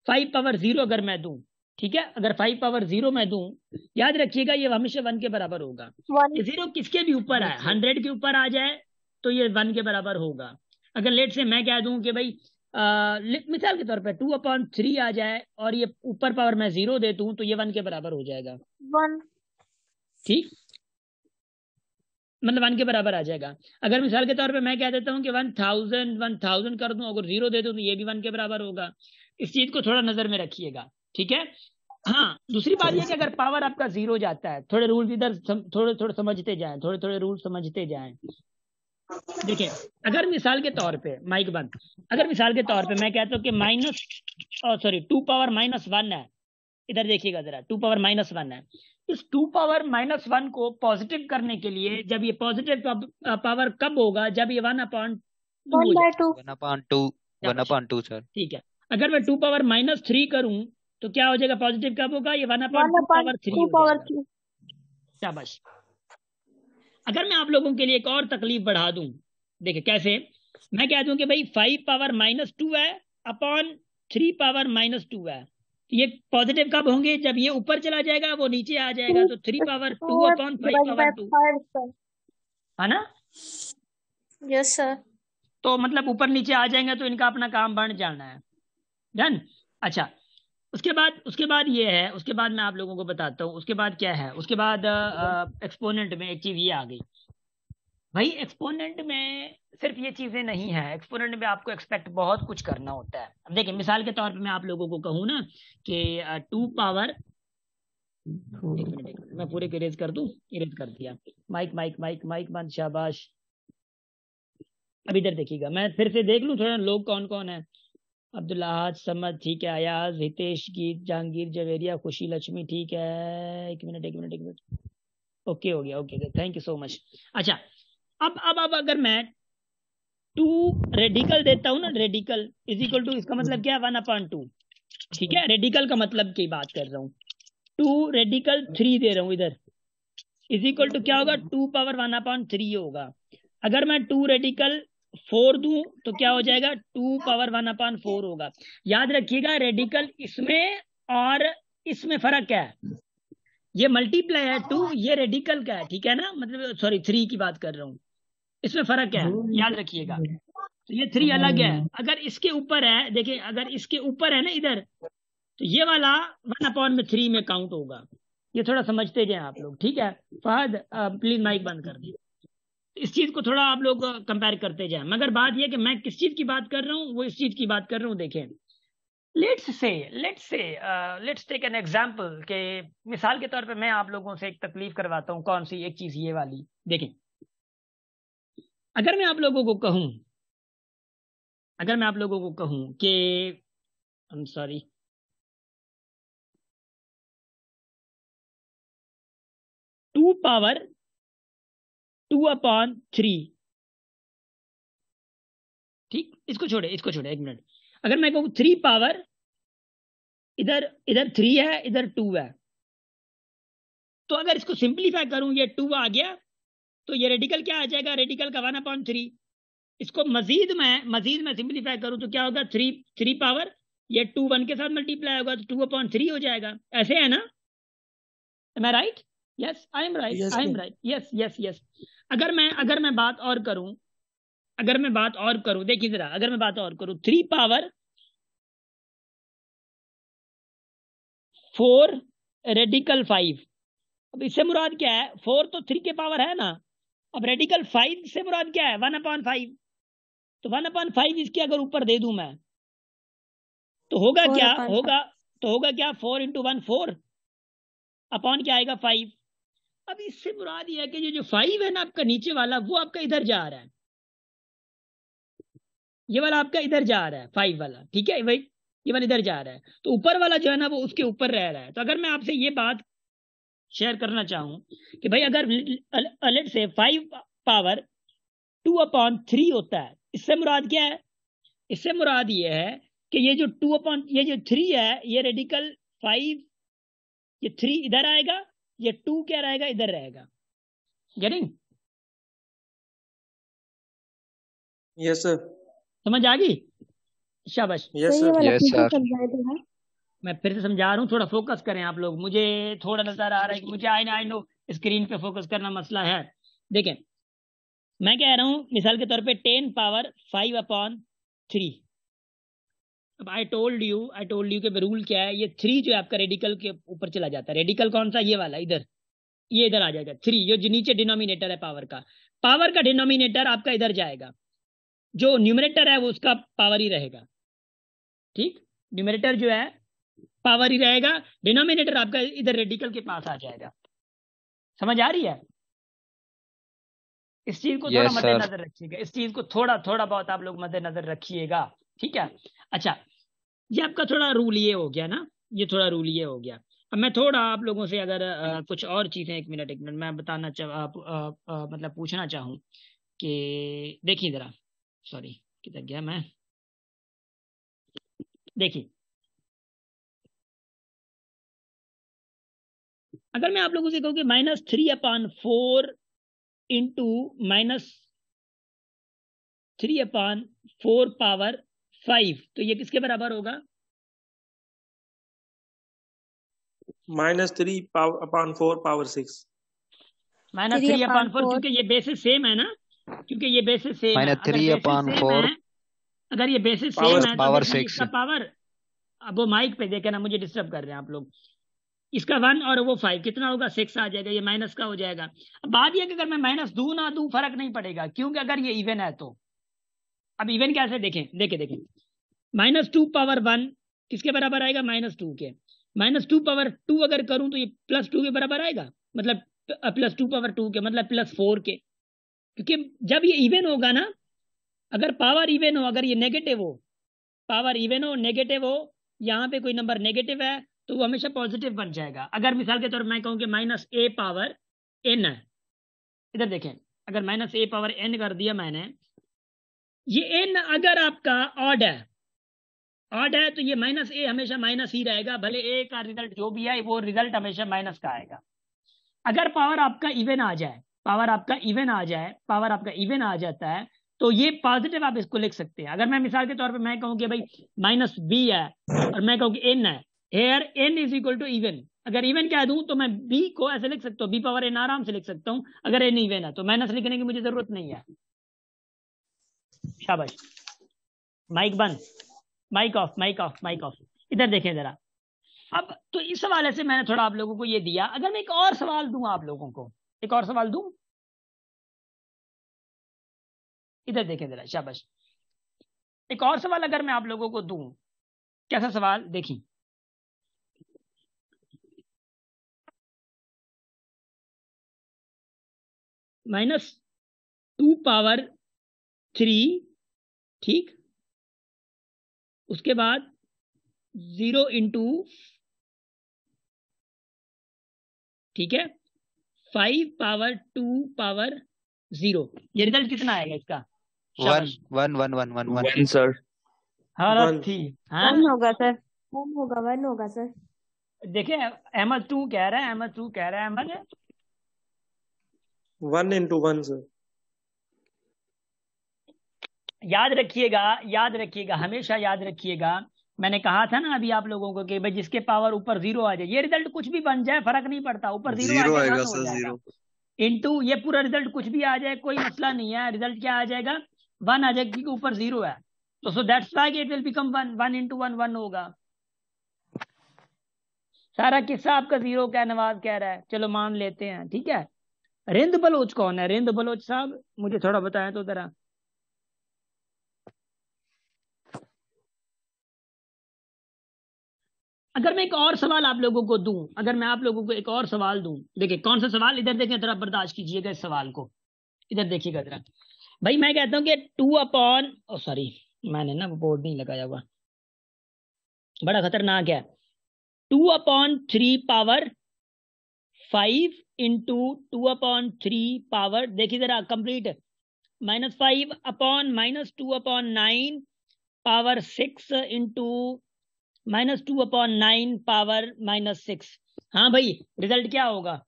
5 पावर 0 अगर मैं दूं, ठीक है, अगर 5 पावर 0 मैं दूं, याद रखिएगा ये हमेशा 1 के बराबर होगा। ये 0 किसके भी ऊपर है, 100 के ऊपर आ जाए तो ये 1 के बराबर होगा। अगर लेट से मैं कह दूं कि भाई मिसाल के तौर पे 2/3 आ जाए और ये ऊपर पावर मैं 0 दे दूं, तो ये 1 के बराबर हो जाएगा, 1, ठीक, मतलब 1 के बराबर आ जाएगा। अगर मिसाल के तौर पे मैं कह देता हूं कि 1000 कर दूं, अगर 0 दे दूं तो ये भी 1 के बराबर होगा। इस चीज को थोड़ा नजर में रखिएगा, ठीक है। हाँ, दूसरी बात यह कि अगर पावर आपका 0 जाता है, थोड़े रूल इधर थोड़े समझते जाएं, थोड़े रूल समझते जाएं। देखिए, अगर मिसाल के तौर पे, माइक बंद, अगर मिसाल के तौर पे मैं कहता हूं कि 2 पावर -1 है, इधर देखिएगा जरा, 2 पावर -1 है, इस 2 पावर -1 को पॉजिटिव करने के लिए, जब ये पॉजिटिव पावर कब होगा, जब ये 1/2 हो जाएगा। 1/2 सर। ठीक है, अगर मैं 2 पावर -3 करूं तो क्या हो जाएगा, पॉजिटिव कब होगा, ये 1/2 पावर 3 हो जाएगा। शाबाश। अगर मैं आप लोगों के लिए एक और तकलीफ बढ़ा दूं, देखिए कैसे, मैं कह दूं कि भाई 5 पावर -2 है अपॉन 3 पावर -2 है, ये पॉजिटिव कब होंगे, जब ये ऊपर चला जाएगा वो नीचे आ जाएगा, तो 3 पावर 2 अपॉन 5 पावर 2 है ना। Yes sir. तो मतलब ऊपर नीचे आ जाएंगे तो इनका अपना काम बन जाना है। डन। अच्छा, उसके बाद ये है, उसके बाद मैं आप लोगों को बताता हूँ उसके बाद क्या है। उसके बाद एक्सपोनेंट में एक चीज ये आ गई भाई, एक्सपोनेंट में सिर्फ ये चीजें नहीं है, एक्सपोनेंट में आपको एक्सपेक्ट बहुत कुछ करना होता है। अब देखिए मिसाल के तौर पे मैं आप लोगों को कहूँ ना कि 2 पावर, एक मिनट मैं पूरे को इरेज कर दूं, इरेज कर दिया। माइक माइक माइक माइक बंद, शाबाश। अब इधर देखिएगा, मैं फिर से देख लूं थोड़ा लोग कौन कौन है। अब्दुल्ला, समद, ठीक है, अयाज, हितेश, गीत, जहांगीर, जवेरिया, खुशी, लक्ष्मी, ठीक है। एक मिनट ओके हो गया, okay, thank you so much. अच्छा, अब अगर मैं 2 रेडिकल देता हूं ना, रेडिकल इज इक्वल टू, इसका मतलब क्या है 1/2, ठीक है, रेडिकल का मतलब की बात कर रहा हूं। 2 रेडिकल 3 दे रहा हूं इधर, इज इक्वल टू क्या होगा, 2 पावर 1/3 होगा। अगर मैं 2 रेडिकल 4 दूं तो क्या हो जाएगा, 2 पावर 1/4 होगा। याद रखिएगा रेडिकल इसमें और इसमें फर्क क्या है, ये मल्टीप्लाई है 2, ये रेडिकल का है, ठीक है ना, मतलब सॉरी 3 की बात कर रहा हूं, इसमें फर्क क्या है याद रखिएगा। तो ये 3 अलग है, अगर इसके ऊपर है, देखिए अगर इसके ऊपर है ना इधर, तो ये वाला 1/3 में काउंट होगा। ये थोड़ा समझते जाए आप लोग, ठीक है। फहद प्लीज माइक बंद कर दीजिए। इस चीज को थोड़ा आप लोग कंपेयर करते जाएं, मगर बात यह कि मैं किस चीज की बात कर रहा हूं, वो इस चीज की बात कर रहा हूं। देखें, लेट्स टेक एन एग्जांपल के मिसाल के तौर पे मैं आप लोगों से एक तकलीफ करवाता हूं। कौन सी एक चीज, ये वाली। देखें, अगर मैं आप लोगों को कहूं कि I am sorry, to power 2/3, ठीक, इसको छोड़े एक मिनट। अगर मैं कहूं 3 पावर, इधर 3 है, इधर 2 है, तो अगर इसको सिंप्लीफाई करूं, ये 2 आ गया, तो ये रेडिकल क्या आ जाएगा, रेडिकल का 1/3। इसको मजीद में सिंप्लीफाई करूं तो क्या होगा, 3 पावर, ये 2 1 के साथ मल्टीप्लाई होगा तो 2/3 हो जाएगा। ऐसे है ना, am I right? Yes, I am right, yes. अगर मैं बात और करूं, देखिए जरा, अगर मैं बात और करूं, 3 पावर 4 रेडिकल 5, अब इससे मुराद क्या है, 4 तो 3 के पावर है ना, अब रेडिकल 5 से मुराद क्या है, 1/5। तो 1/5 इसके अगर ऊपर दे दूं मैं, तो होगा क्या, 4 × 1 4 अपॉन क्या आएगा, 5। अब इससे मुराद यह है कि ये जो 5 है ना आपका नीचे वाला, वो आपका इधर जा रहा है, ये वाला आपका इधर जा रहा है, 5 वाला, ठीक है भाई, ये वाला इधर जा रहा है, तो ऊपर वाला जो है ना वो उसके ऊपर रह रहा है। तो अगर मैं आपसे ये बात शेयर करना चाहूं कि भाई अगर लेट्स से 5 पावर 2/3 होता है, इससे मुराद क्या है, इससे मुराद ये है कि ये जो 3 है, ये रेडिकल 5, ये 3 इधर आएगा, ये 2 क्या रहेगा, इधर रहेगा। गेटिंग? Yes sir. समझ आ गई? शाबाश। Yes sir. Yes sir. मैं फिर से समझा रहा हूँ, थोड़ा फोकस करें आप लोग। मुझे थोड़ा नजर आ रहा है कि मुझे आई नो स्क्रीन पे फोकस करना मसला है। देखें, मैं कह रहा हूं मिसाल के तौर पे 10 पावर 5/3। अब आई टोल्ड यू कि रूल क्या है, ये 3 जो है आपका रेडिकल के ऊपर चला जाता है। रेडिकल कौन सा, ये वाला इधर, ये इधर आ जाएगा 3, जो नीचे डिनोमिनेटर है पावर का डिनोमिनेटर आपका इधर जाएगा, जो न्यूमरेटर है वो उसका पावर ही रहेगा, ठीक, न्यूमरेटर जो है पावर ही रहेगा, डिनोमिनेटर आपका इधर रेडिकल के पास आ जाएगा। समझ आ रही है? इस चीज को थोड़ा मद्देनजर रखिएगा, इस चीज को थोड़ा बहुत आप लोग मद्देनजर रखिएगा, ठीक है। अच्छा, ये आपका थोड़ा रूल ये हो गया ना, ये थोड़ा रूल ये हो गया। अब मैं थोड़ा आप लोगों से अगर कुछ और चीजें, एक मिनट मैं बताना मतलब पूछना चाहूँ कि देखिए जरा, सॉरी किधर गया मैं, देखिए अगर मैं आप लोगों से कहूँ कि -3/4 इंटू -3/4 पावर 5, तो ये किसके बराबर होगा? -3/4 पावर 6। -3/4, क्योंकि ये बेसिस सेम है ना, क्योंकि ये बेसिस सेम है। अगर बेसिस सेम है, अगर ये बेसिस सेम है तो देखिए इसका पावर, अब वो माइक पे देखे ना, मुझे डिस्टर्ब कर रहे हैं आप लोग, इसका 1 और वो 5 कितना होगा? 6 आ जाएगा, ये माइनस का हो जाएगा। अब बात यह कि अगर मैं माइनस दूं ना दूं फर्क नहीं पड़ेगा, क्योंकि अगर ये इवन है तो, अब इवन कैसे देखें, देखें -2 पावर 1 किसके बराबर आएगा? -2 के। -2 पावर 2 अगर करूं तो ये +2 के बराबर आएगा, मतलब +2 पावर 2 के, मतलब +4 के, क्योंकि जब ये इवन होगा ना, अगर पावर इवन हो, अगर ये नेगेटिव हो, पावर इवन हो नेगेटिव हो, यहाँ पे कोई नंबर नेगेटिव है तो वो हमेशा पॉजिटिव बन जाएगा। अगर मिसाल के तौर पर मैं कहूँ कि -a पावर n है, इधर देखें, अगर -a पावर n कर दिया मैंने, ये n अगर आपका ऑड है तो ये -a हमेशा माइनस ही रहेगा, भले a का रिजल्ट जो भी है वो रिजल्ट हमेशा माइनस का आएगा। अगर पावर आपका इवन आ जाए, पावर आपका इवन आ जाता है तो ये पॉजिटिव आप इसको लिख सकते हैं। अगर मैं मिसाल के तौर पे मैं कहूँ कि भाई -b है और मैं कहूँ कि n है, here n is equal to even, अगर इवन क्या दूं तो मैं b को ऐसे लिख सकता हूँ, b पावर n आराम से लिख सकता हूँ। अगर n इवन है तो माइनस लिखने की मुझे जरूरत नहीं है। शाबाश, माइक बंद, माइक ऑफ। इधर देखें जरा। अब तो इस हवाले से मैंने थोड़ा आप लोगों को ये दिया। अगर मैं एक और सवाल दूं आप लोगों को, एक और सवाल दूं, इधर देखें जरा, शाबाश, एक और सवाल अगर मैं आप लोगों को दूं, कैसा सवाल देखिए, -2 पावर 3, ठीक, उसके बाद 0 इंटू, ठीक है, 5 पावर 2 पावर 0, ये रिजल्ट कितना आएगा इसका? 1 सर। हालत थी, हाँ 1 होगा सर, 1 होगा सर। देखिए अहमद 2 कह रहा है, अहमद 1 into 1 सर। याद रखिएगा, हमेशा याद रखिएगा, मैंने कहा था ना अभी आप लोगों को कि भाई जिसके पावर ऊपर 0 आ जाए, ये रिजल्ट कुछ भी बन जाए फर्क नहीं पड़ता, ऊपर 0 आ जाए 1 हो जाएगा, इंटू ये पूरा रिजल्ट कुछ भी आ जाए कोई मसला नहीं है, रिजल्ट क्या आ जाएगा? 1 आ जाएगा, क्योंकि ऊपर 0 है, तो so that's why it will become 1 into 1 होगा। सारा किस्सा आपका 0 का, नवाज कह रहा है, चलो मान लेते हैं, ठीक है। रिंद बलोच कौन है? रिंद बलोच साहब मुझे थोड़ा बताएं तो जरा। अगर मैं एक और सवाल आप लोगों को दूं, देखिए कौन सा सवाल, इधर देखें जरा, बर्दाश्त कीजिएगा इस सवाल को, इधर देखिएगा जरा। भाई मैं कहता हूं कि 2/, मैंने ना बोर्ड नहीं लगाया हुआ, बड़ा खतरनाक है। 2/3 पावर 5 इंटू 2/3 पावर, देखिए जरा कंप्लीट, -5 -2/9 पावर 6 इंटू -2/9 पावर -6। हाँ भाई रिजल्ट क्या होगा?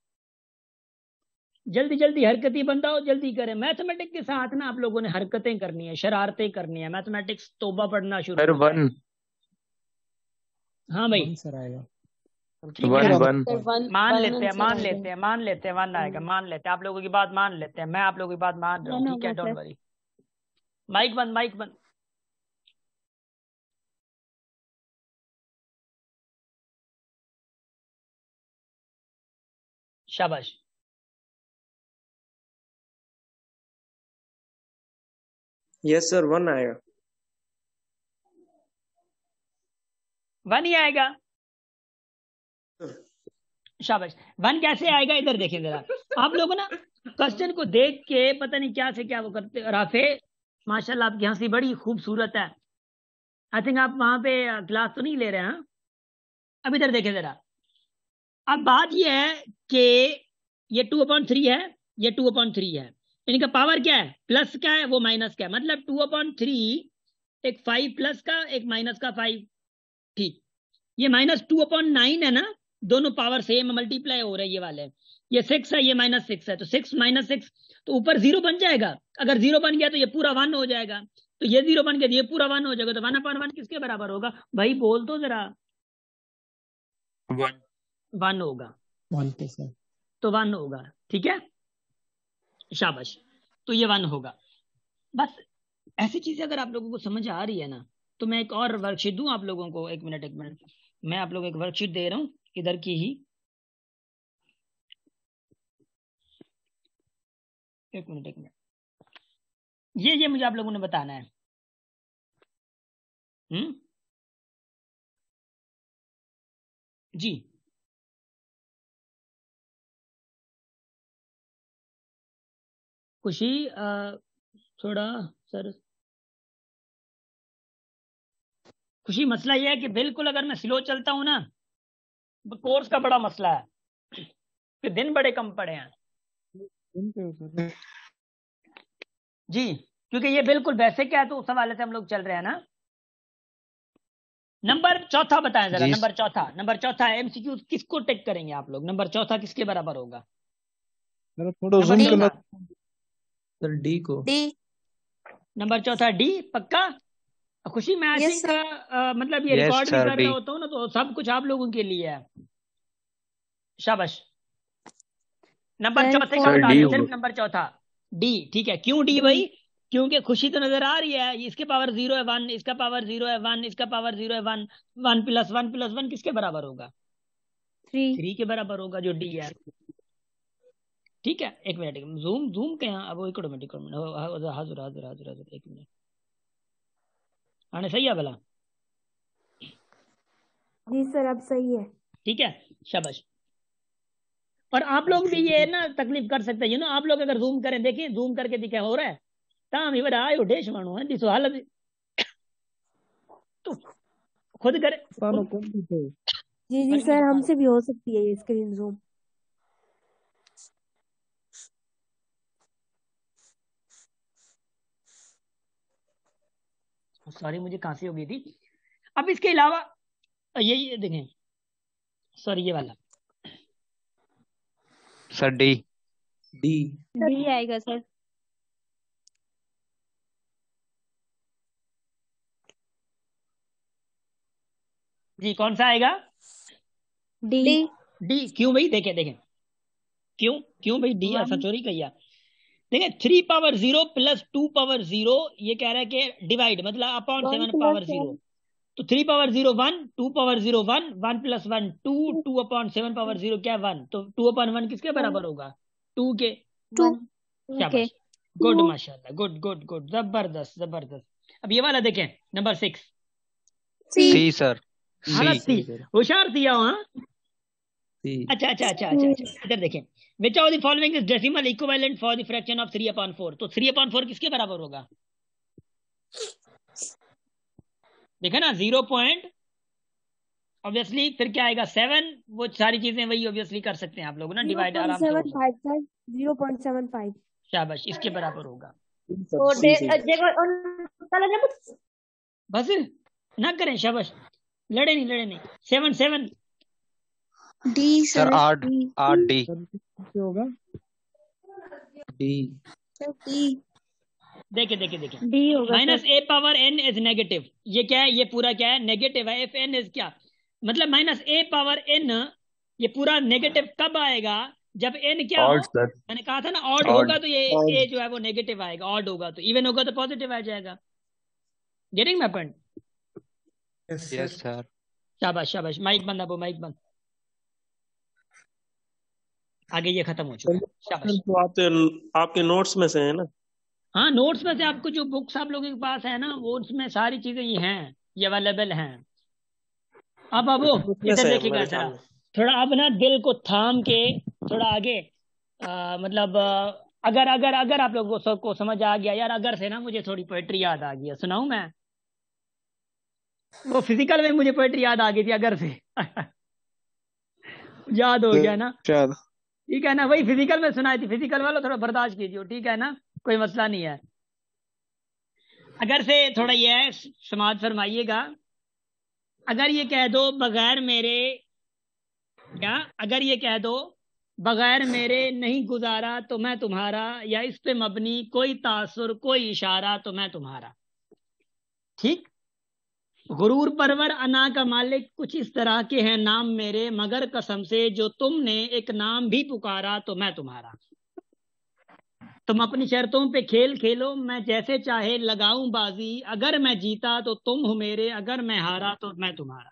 जल्दी हरकती बंदा हो, जल्दी करें। मैथमेटिक्स के साथ ना आप लोगों ने हरकतें करनी है, शरारतें करनी है, मैथमेटिक्स तौबा पढ़ना शुरू कर। 1। हाँ भाई 1 सर आएगा। ठीक है, 1 मान लेते हैं 1 आएगा, मान लेते हैं, आप लोगों की बात मान लेते हैं, मैं आप लोगों की बात मान रहा हूँ, ठीक है, डोंट वरी। माइक बंद। शाबाश, यस सर 1 आएगा। 1 ही आएगा, शाबाश। 1 कैसे आएगा? इधर देखें जरा, आप लोग ना क्वेश्चन को देख के पता नहीं क्या से क्या वो करते। राफे माशाल्लाह आपकी हंसी बड़ी खूबसूरत है, आई थिंक आप वहां पे क्लास तो नहीं ले रहे हैं। अब इधर देखें जरा, अब बात ये है कि ये 2/3 है, ये 2/3 है, इनका पावर क्या है, प्लस क्या है, वो माइनस क्या है, मतलब 2/3 एक 5 प्लस का एक माइनस का 5, ठीक। ये -2/9 है ना, दोनों पावर सेम मल्टीप्लाई हो रहे हैं, ये वाले, ये 6 है, ये -6 है, तो 6 - 6 तो ऊपर 0 बन जाएगा। अगर 0 बन गया तो ये पूरा 1 हो जाएगा, तो ये 0 बन गया तो ये पूरा 1 हो जाएगा, तो 1/1 किसके बराबर होगा भाई, बोल तो जरा। 1 होगा, 1%। तो 1 होगा, ठीक है, शाबाश। तो ये 1 होगा। बस ऐसी चीजें अगर आप लोगों को समझ आ रही है ना, तो मैं एक और वर्कशीट दूं आप लोगों को। एक मिनट मैं आप लोगों को एक वर्कशीट दे रहा हूं इधर की ही, एक मिनट ये मुझे आप लोगों ने बताना है। जी खुशी थोड़ा सर, खुशी मसला ये है कि बिल्कुल अगर मैं स्लो चलता हूं ना, कोर्स का बड़ा मसला है, फिर दिन बड़े कम पड़े हैं जी, क्योंकि ये बिल्कुल वैसे क्या है, तो उस हवाले से हम लोग चल रहे हैं ना। नंबर चौथा बताएं जरा, नंबर चौथा एमसीक्यू किसको टेक करेंगे आप लोग, नंबर चौथा किसके बराबर होगा, थोड़ा जूम करना सर डी को। डी। नंबर चौथा डी, पक्का। खुशी मैं आई Yes, थिंक मतलब ये Yes, रिकॉर्ड भी sir, कर D. रहा होता हूँ ना, तो सब कुछ आप लोगों के लिए है। शाबाश। नंबर Sir, चौथे का four बता D दो, होगा। सिर्फ नंबर चौथा डी, ठीक है। क्यों डी भाई, क्योंकि खुशी तो नजर आ रही है, इसके पावर 0 है 1, इसका पावर 0 है 1, इसका पावर 0 है 1, 1 + 1 + 1 किसके बराबर होगा, 3 के बराबर होगा, जो डी है, ठीक है। एक मिनट जूम के यहाँ, अब वो इकड़ो मिनट हाजुर हाजुर हाजुर हाजुर, एक मिनट आने सही है भला, जी सर अब सही है। ठीक है, शाबाश। और आप लोग भी ये ना तकलीफ कर सकते हैं, आप लोग अगर जूम करें, देखिए जूम करके दिखा हो रहा है, ताम इवर आयो ढेश मानो है दिसो हालत, तो खुद करे जी जी सर हमसे भी हो सकती है ये स्क्रीन जूम। सॉरी मुझे खांसी हो गई थी। अब इसके अलावा ये देखें, सॉरी ये वाला Sir, D. डी आएगा सर। जी, कौन सा आएगा, डी। डी। क्यों भाई, देखें क्यों भाई डी, ऐसा चोरी कहिया। देखिए 3/0 + 2/0, ये कह रहा है कि डिवाइड मतलब अपॉन 7/0, तो 3/0 1, 2/0 1, 1 + 1 2, 2/7/0 क्या 1, तो 2/1 किसके बराबर होगा, 2 के। 2 शाबाश, गुड माशाल्लाह, गुड, जबरदस्त। अब ये वाला देखें, नंबर 6, C, sir. हालत C. थी, होशियार थी हाँ। अच्छा, इधर देखें, which of the following is decimal equivalent for the fraction of 3/4, तो 3/4 किसके बराबर होगा, देखा ना, 0 पॉइंट ऑब्वियसली, फिर क्या आएगा 7, वो सारी चीजें वही ऑब्वियसली कर सकते हैं आप लोग ना, डिवाइड आराम से हो सकता है। 0.75 शाबाश, इसके बराबर होगा। बस ना करें, शाबाश, लड़े नहीं 7 D Sir, sir. R, R, D. होगा डी। देखे डी होगा -a/n इज नेगेटिव, ये क्या है, ये पूरा क्या है, नेगेटिव है। इफ n इज क्या, मतलब -a/n, ये पूरा नेगेटिव कब आएगा, जब n क्या हो, मैंने कहा था ना ऑड होगा तो ये a जो है वो नेगेटिव आएगा, ऑड होगा तो इवन होगा तो पॉजिटिव आ जाएगा। Getting my point? Yes, sir. शाबाश, माइक बंद, अब माइक बंद, आगे ये खत्म हो चुका है, शाबाश। तो आपके नोट्स में से है ना? हाँ, नोट्स में से आपको जो बुक्स आप लोगों के पास है ना, वो उसमें सारी चीजें ये हैं, ये अवेलेबल हैं। अब इधर देखिएगा जरा, थोड़ा अब ना दिल को थाम के थोड़ा आगे, मतलब अगर आप लोगों को समझ आ गया यार, अगर से ना मुझे थोड़ी पोएट्री याद आ गई, सुनाऊं मैं, वो फिजिकल में मुझे पोएट्री याद आ गई थी अगर से याद हो गया ना? शायद। ठीक है ना? वही फिजिकल में सुनाई थी, फिजिकल वालों थोड़ा बर्दाश्त कीजिए, ठीक है ना? कोई मसला नहीं है। अगर से थोड़ा ये है, समाज फरमाइएगा, अगर ये कह दो बगैर मेरे, क्या अगर ये कह दो बगैर मेरे नहीं गुजारा तो मैं तुम्हारा, या इस पे मबनी कोई तासुर कोई इशारा तो मैं तुम्हारा। ठीक। गुरूर परवर अना का मालिक कुछ इस तरह के हैं नाम मेरे, मगर कसम से जो तुमने एक नाम भी पुकारा तो मैं तुम्हारा। तुम अपनी शर्तों पे खेल खेलो, मैं जैसे चाहे लगाऊं बाजी, अगर मैं जीता तो तुम हो मेरे, अगर मैं हारा तो मैं तुम्हारा।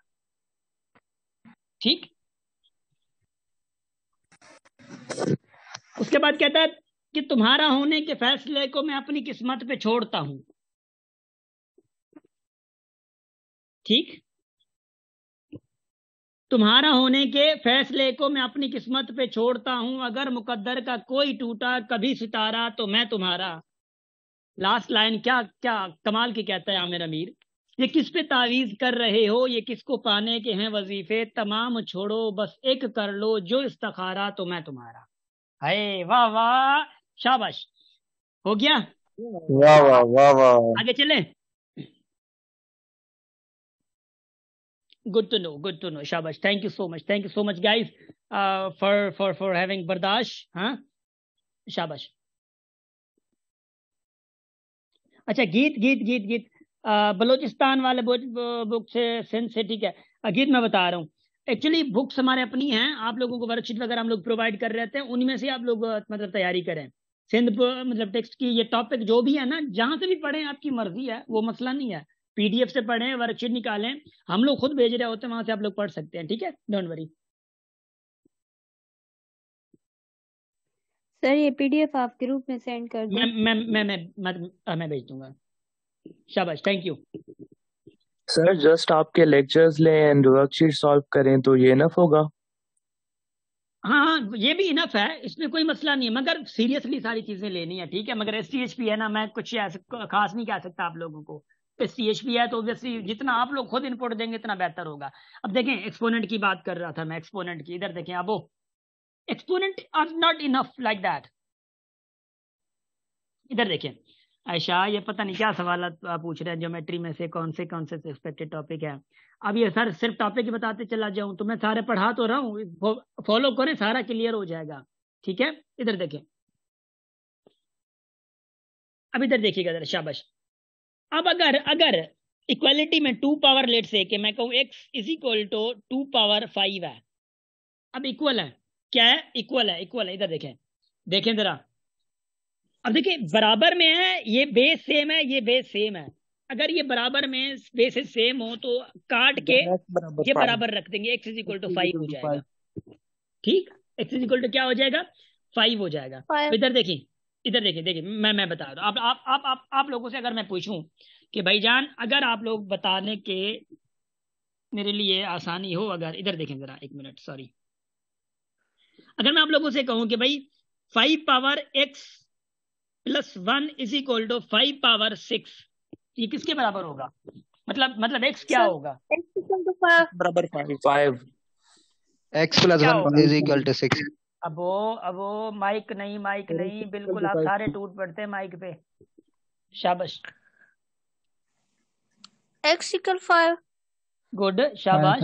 ठीक। उसके बाद कहता है कि तुम्हारा होने के फैसले को मैं अपनी किस्मत पे छोड़ता हूं। ठीक। तुम्हारा होने के फैसले को मैं अपनी किस्मत पे छोड़ता हूं, अगर मुकद्दर का कोई टूटा कभी सितारा तो मैं तुम्हारा। लास्ट लाइन क्या क्या कमाल की कहता है आमिर अमीर, ये किस पे तावीज कर रहे हो, ये किसको पाने के हैं वजीफे, तमाम छोड़ो बस एक कर लो जो इस्तखारा तो मैं तुम्हारा। हाय वाह वाह, शाबाश। हो गया? वाह वाह वाह वाह। आगे चले। गुड टू नो, शाबाश। Thank you so much guys for having बर्दाश्त। हाँ, शाबाश। अच्छा, गीत बलोचिस्तान वाले बुक से, सिंध से, ठीक है। गीत मैं बता रहा हूँ, एक्चुअली बुक्स हमारे अपनी हैं, आप लोगों को वर्कशीट वगैरह हम लोग प्रोवाइड कर रहे हैं, उनमें से आप लोग मतलब तैयारी करें। सिंध मतलब टेक्स्ट की ये टॉपिक जो भी है ना, जहां से भी पढ़ें आपकी मर्जी है, वो मसला नहीं है। पीडीएफ से पढ़ें, वर्कशीट निकालें, हम लोग खुद भेज रहे होते हैं, वहां से आप लोग पढ़ सकते हैं। ठीक है, डोंट वरी। सर ये पीडीएफ आप ग्रुप में सेंड कर दो। मैं भेज दूंगा। शाबाश, थैंक यू। सर जस्ट आपके लेक्चर्स लें एंड वर्कशीट सॉल्व करें तो ये इनफ होगा? हाँ, ये भी इनफ है, इसमें कोई मसला नहीं है, मगर सीरियसली सारी चीजें लेनी है। ठीक है, मगर एसटीएचपी है ना, मैं कुछ ऐसा खास नहीं कह सकता आप लोगों को। एसटीएचपी है तो ऑब्वियसली जितना आप लोग खुद इनपुट देंगे इतना बेहतर होगा। अब देखें, एक्सपोनेंट की बात कर रहा था मैं, एक्सपोनेंट की। इधर देखें, अब वो exponent are not enough like that. इधर देखें आयशा, ये पता नहीं क्या सवाल आप पूछ रहे हैं, ज्योमेट्री में से कौन से एक्सपेक्टेड टॉपिक है। अब ये सर सिर्फ टॉपिक ही बताते चला जाऊं तो मैं सारे पढ़ा तो रहा हूँ, फॉलो करें, सारा क्लियर हो जाएगा। ठीक है, इधर देखें, अब इधर देखिएगा जरा, शाबाश। अब अगर इक्वालिटी में 2 पावर लेट से कि मैं कहूँ x is equal to 2 power 5 है। अब इक्वल है, क्या है? इक्वल है। इधर देखें जरा, अब देखिए बराबर में है, ये बेस सेम है, ये बेस सेम है। अगर ये बराबर में बेसेस सेम हो तो काट के ये बराबर रख देंगे, x इज इक्वल टू 5 हो जाएगा। ठीक, x इज इक्वल टू क्या हो जाएगा? 5 हो जाएगा। तो इधर देखिए मैं बता रहा हूँ। आप लोगों से अगर मैं पूछूं कि भाईजान अगर आप लोग बताने के मेरे लिए आसानी हो, अगर इधर देखें जरा, एक मिनट, सॉरी। अगर मैं आप लोगों से कहूं कि भाई 5 power x plus 1 is equal to 5 power 6, ये किसके बराबर होगा? मतलब x क्या होगा? बराबर 5। x plus 1 is equal to 6। अब वो माइक नहीं, बिल्कुल आप सारे टूट पड़ते हैं माइक पे। शाबाश, x इक्वल 5। गुड, शाबाश।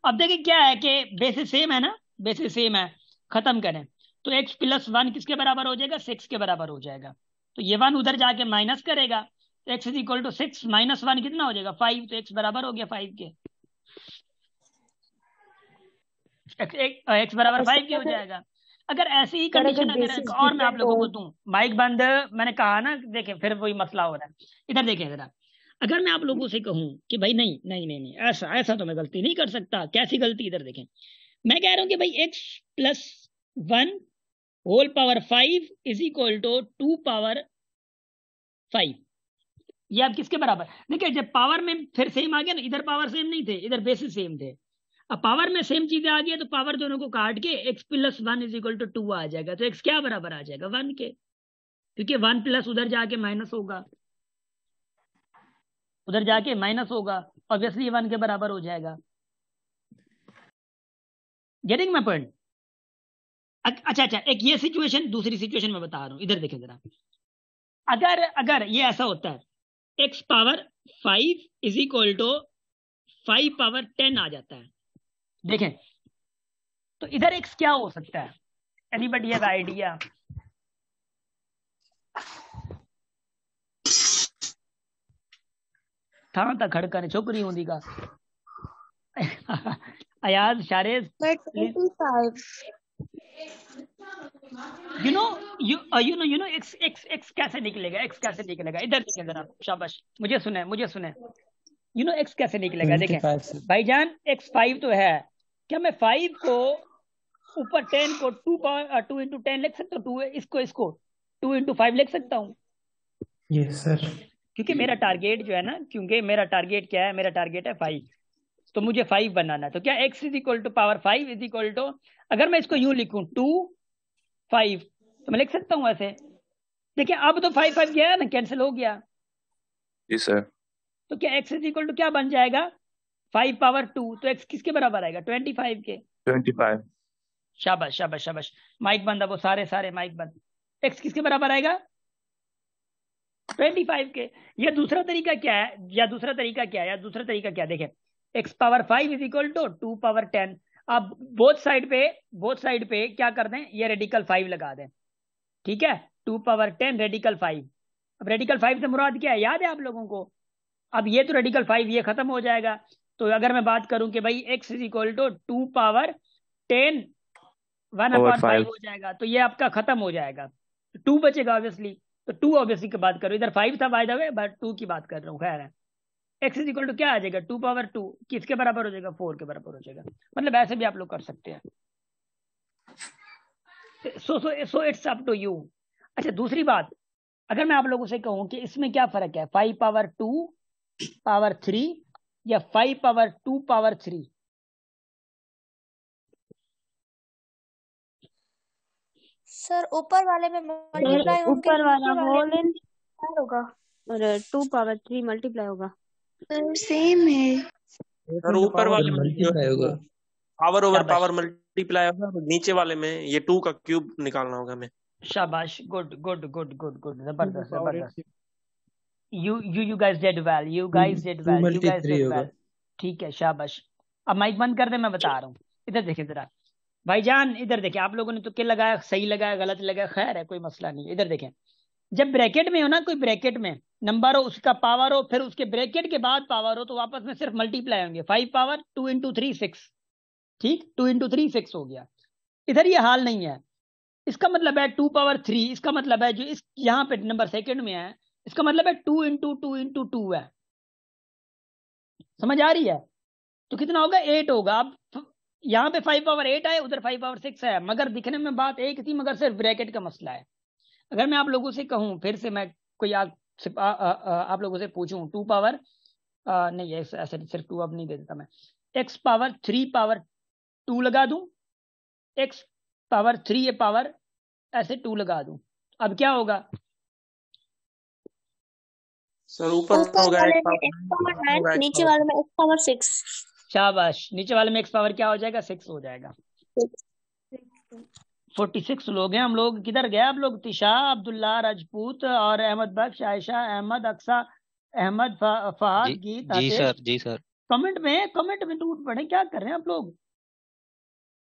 अब देखिए क्या है कि बेसिस सेम है ना, बेसिस सेम है, खत्म करें तो x प्लस 1 किसके बराबर हो जाएगा? 6 के बराबर हो जाएगा। तो ये 1 उधर जाके माइनस करेगा, x is equal to 6 minus 1 कितना हो जाएगा? 5। तो x बराबर हो गया 5 के, x बराबर 5 के हो जाएगा। अगर ऐसी ही कंडीशन अगर और मैं आप लोगों को दूं, माइक बंद, मैंने कहा ना, देखें फिर वही मसला हो रहा है। इधर देखें जरा, अगर मैं आप लोगों से कहूं कि भाई नहीं ऐसा तो मैं गलती नहीं कर सकता। कैसी गलती? इधर देखें, मैं कह रहा हूं कि भाई x plus 1 whole power 5 is equal to 2 power 5। ये आप किसके बराबर? देखिए जब पावर में फिर सेम आ गया ना, इधर पावर सेम नहीं थे, इधर बेसिस सेम थे। अब पावर में सेम चीजें आ गई तो पावर दोनों को काट के x plus 1 is equal to 2 आ जाएगा। तो x क्या बराबर आ जाएगा? 1 के, क्योंकि 1 प्लस उधर जाके माइनस होगा, ऑब्वियसली ये 1 के बराबर हो जाएगा। Getting my point? अच्छा, एक ये सिचुएशन, दूसरी सिचुएशन मैं बता रहा हूं, इधर देखें जरा। अगर ये ऐसा होता है, x power 5 is equal to 5 power 10 आ जाता है, देखें तो इधर x क्या हो सकता है? Anybody have idea? थां ता खड़कन छोकरी होंदी का अयाज शारेज 25 यू नो x कैसे निकलेगा? x कैसे निकलेगा? इधर देखें जरा, शाबाश, मुझे सुने यू नो x कैसे निकलेगा? देखें भाईजान, x 5 तो है, क्या मैं 5 को ऊपर 10 को 2 into 10 लिख सकता हूँ? इसको 2 into 5 लिख सकता हूँ? Yes sir. क्योंकि मेरा टारगेट जो है ना, क्योंकि मेरा टारगेट क्या है? मेरा टारगेट है 5, तो मुझे 5 बनाना है। तो क्या x is equal to power 5 is equal to, अगर मैं इसको यूं लिखूं 2 5, तो मैं लिख सकता हूं ऐसे। देखिए अब तो 5 5 गया ना, कैंसिल हो गया। जी सर। तो क्या x इज इक्वल टू क्या बन जाएगा? 5 पावर 2, तो x किसके बराबर आएगा? 25 के। 25। शाबाश शाबाश शाबाश, माइक बंद, अब वो सारे माइक बंद। x किसके बराबर आएगा? 25 के। या दूसरा तरीका क्या है? देखें, x power 5 is equal to 2 power 10। अब बोथ साइड पे क्या कर दें? ये रेडिकल 5 लगा दें, ठीक है? 2 पावर 10 रेडिकल 5। अब रेडिकल 5 से मुराद क्या है, याद है आप लोगों को? अब ये तो रेडिकल 5 ये खत्म हो जाएगा। तो अगर मैं बात करूं कि भाई x is equal to 2 power 10 1/5 हो जाएगा, तो ये आपका खत्म हो जाएगा, 2 बचेगा ऑब्वियसली। तो 2 ऑब्वियसली की बात करो, इधर 5 था बाय द वे, बट 2 की बात कर रहा हूँ। खैर है, x इज इक्वल टू क्या आ जाएगा? 2 पावर 2 किसके बराबर हो जाएगा? 4 के बराबर हो जाएगा। मतलब ऐसे भी आप लोग कर सकते हैं। So it's up to you. अच्छा, दूसरी बात, अगर मैं आप लोगों से कहूं कि इसमें क्या फर्क है, 5 पावर 2 पावर 3 या 5 पावर 2 पावर 3? सर ऊपर वाले में मल्टीप्लाई होंगे, ऊपर वाला नीचे वाले होल में इन होगा। और 2 पावर 3 मल्टीप्लाई होगा। सर सेम है। सर ऊपर वाले में मल्टीप्लाई होगा। पावर ओवर शाबाश। पावर मल्टीप्लाई होगा, और नीचे वाले में ये 2 का क्यूब निकालना होगा हमें। शाबाश, गुड, जबरदस्त। You guys did well. ठीक है, शाबाश। अब माइक बंद कर दे, मैं बता रहा हूँ। इधर देखें जरा भाईजान, इधर देखें, आप लोगों ने तो क्या लगाया, सही लगाया गलत लगाया, खैर है, कोई मसला नहीं है। इधर देखें, जब ब्रैकेट में हो ना, कोई ब्रैकेट में नंबर हो, उसका पावर हो, फिर उसके ब्रैकेट के बाद पावर हो, तो वापस में सिर्फ मल्टीप्लाई होंगे। 5 पावर 2 into 3 6, ठीक, 2 into 3 6 हो गया। इधर ये हाल नहीं है। इसका मतलब है 2 पावर 3, इसका मतलब है जो इस यहाँ पे नंबर सेकंड में है, इसका मतलब है 2 into 2 into 2 है। समझ आ रही है? तो कितना होगा? 8 होगा। अब यहाँ पे 5 पावर 8 है, उधर 5 पावर 6 है, मगर दिखने में बात एक थी, मगर सिर्फ ब्रैकेट का मसला है। अगर मैं आप लोगों से कहूं, फिर से मैं कोई आप लोगों से पूछूं, 2 पावर नहीं, ऐसे सिर्फ 2 अब नहीं दे देता मैं, x पावर 3 पावर 2 लगा दूं, x पावर 3 ये पावर ऐसे 2 लगा दूं, अब क्या होगा? सर ऊपर होगा वाले में x पावर 9, नीचे वाले में x पावर 6। शाबाश, नीचे वाले में x पावर क्या हो जाएगा? 6 हो जाएगा। 46 लोग हैं हम लोग। किधर गए आप लोग? तिशा, अब्दुल्ला, राजपूत और अहमद बख्श, आयशा, अहमद, अक्सा, अहमद, फहद, गीत, जी सर। कमेंट में टूट पड़े, क्या कर रहे हैं आप लोग?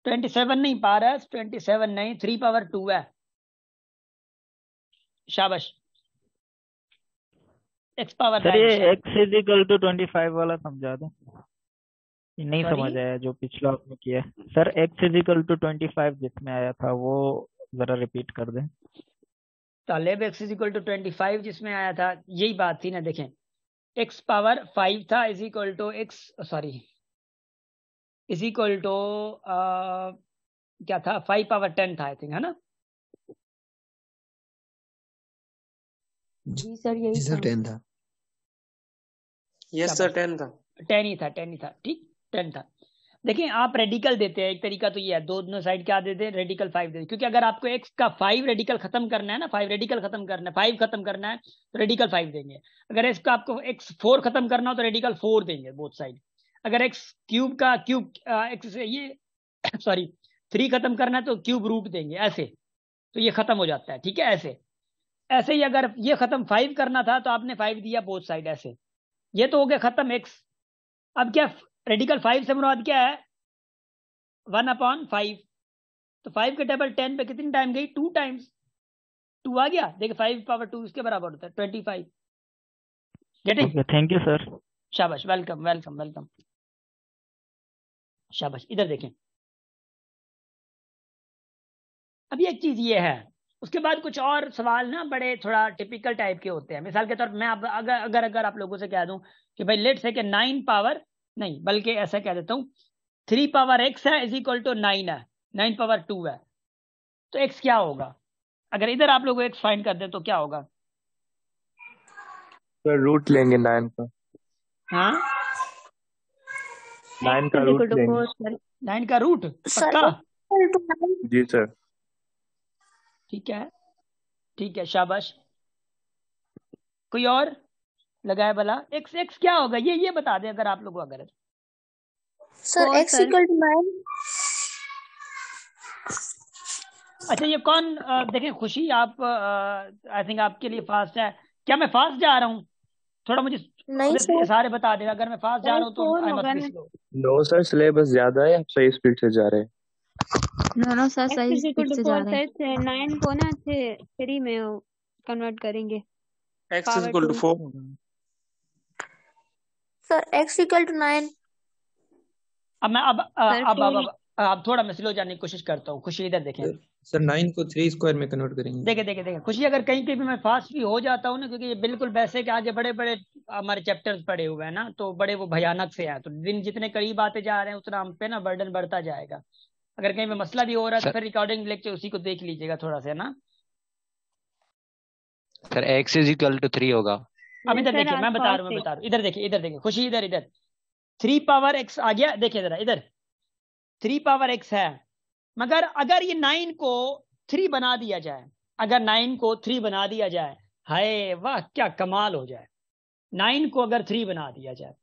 27 नहीं, पारस 27 नहीं, 3 पावर 2 है। शाबाश। x power 9। सर ये x इज इक्वल टू 25 वाला समझा दो, ये नहीं Sorry? समझ आया जो पिछला आपने किया। Sir x is equal to 25 जिसमें आया था वो जरा रिपीट कर दें। Talib x is equal to 25 जिसमें आया था, यही बात थी ना। देखें, x पावर 5 था is equal to is equal to क्या था? 5 पावर 10 था आई थिंक, है ना? जी सर, यही था। 10 था। यस सर, 10 था। 10 ही था, ठीक, 10 था। देखिए आप रेडिकल देते हैं, एक तरीका तो ये है, दोनों साइड क्या देते हैं, रेडिकल 5 देते हैं, क्योंकि अगर आपको x का 5 रेडिकल खत्म करना है ना, 5 रेडिकल खत्म करना है, 5 खत्म करना है तो रेडिकल 5 देंगे। अगर x का आपको x 4 खत्म करना हो तो रेडिकल 4 देंगे बोथ साइड। अगर x क्यूब का क्यूब x ये सॉरी 3 खत्म करना है तो क्यूब रूट देंगे ऐसे, तो ये खत्म हो जाता है। ठीक है, ऐसे ऐसे ही अगर ये खत्म 5 करना था तो आपने 5 दिया बोथ साइड ऐसे, ये तो हो गया खत्म x। अब क्या रेडिकल 5 से मुराद क्या है, 1/5। तो 5 के टेबल 10 पे कितनी टाइम गई, 2 टाइम्स, 2 आ गया। देखिए 5 पावर 2 इसके बराबर होता है 25। गेटिंग? Thank you sir. शाबाश, वेलकम वेलकम वेलकम, शाबाश। इधर देखें, अभी एक चीज ये है, उसके बाद कुछ और सवाल ना बड़े थोड़ा टिपिकल टाइप के होते हैं। मिसाल के तौर पर मैं अगर आप लोगों से कह दूं कि भाई लेट्स से कि 9 पावर नहीं, बल्कि ऐसा कह देता हूं 3 पावर x है इज इक्वल टू 9 है, 9 पावर 2 है, तो x क्या होगा? अगर इधर आप लोग x फाइंड कर दे तो क्या होगा? सर रूट लेंगे 9 का। हाँ 9 का रूट लेंगे। 9 का रूट पक्का? जी सर। ठीक है, ठीक है, शाबाश। कोई और लगाए भला? x क्या होगा ये बता दे अगर आप लोग अगर। Sir x equal to 9। अच्छा ये कौन देखें, खुशी आप आई थिंक आपके लिए फास्ट है, क्या मैं फास्ट जा रहा हूँ? थोड़ा मुझे नहीं सर, सारे बता देना, अगर मैं फास्ट जा रहा हूँ तो I must be slow. No sir, syllabus ज्यादा है, आप सही स्पीड से जा रहे हैं। नो सर, सही स्पीड से जा रहे हैं। 9 को ना 3 में कन्वर्ट करेंगे। x is equal to 4। Sir x equal to 9। अब मैं अब थोड़ा मैं स्लो जाने की कोशिश करता हूँ। खुशी इधर देखें सर 9 को 3 स्क्वायर में कन्वर्ट करेंगे। देखे खुशी, अगर कहीं कहीं भी मैं फास्ट भी हो जाता हूँ ना, क्योंकि ये बिल्कुल वैसे के आगे बड़े बड़े हमारे चैप्टर्स पड़े हुए हैं ना, तो बड़े वो भयानक से है, तो दिन जितने करीब आते जा रहे हैं उतना हम पे ना बर्डन बढ़ता जाएगा। अगर कहीं पे मसला भी हो रहा है तो फिर रिकॉर्डिंग लेक्चर उसी को देख लीजिएगा थोड़ा सा ना। Sir x is equal to 3 होगा। अब इधर देखिए, मैं बता रहा हूँ, इधर देखिए खुशी, इधर 3 पावर x आ गया। देखिए जरा इधर 3 पावर x है, मगर अगर ये 9 को 3 बना दिया जाए, अगर 9 को 3 बना दिया जाए, हाय वाह क्या कमाल हो जाए। 9 को अगर 3 बना दिया जाए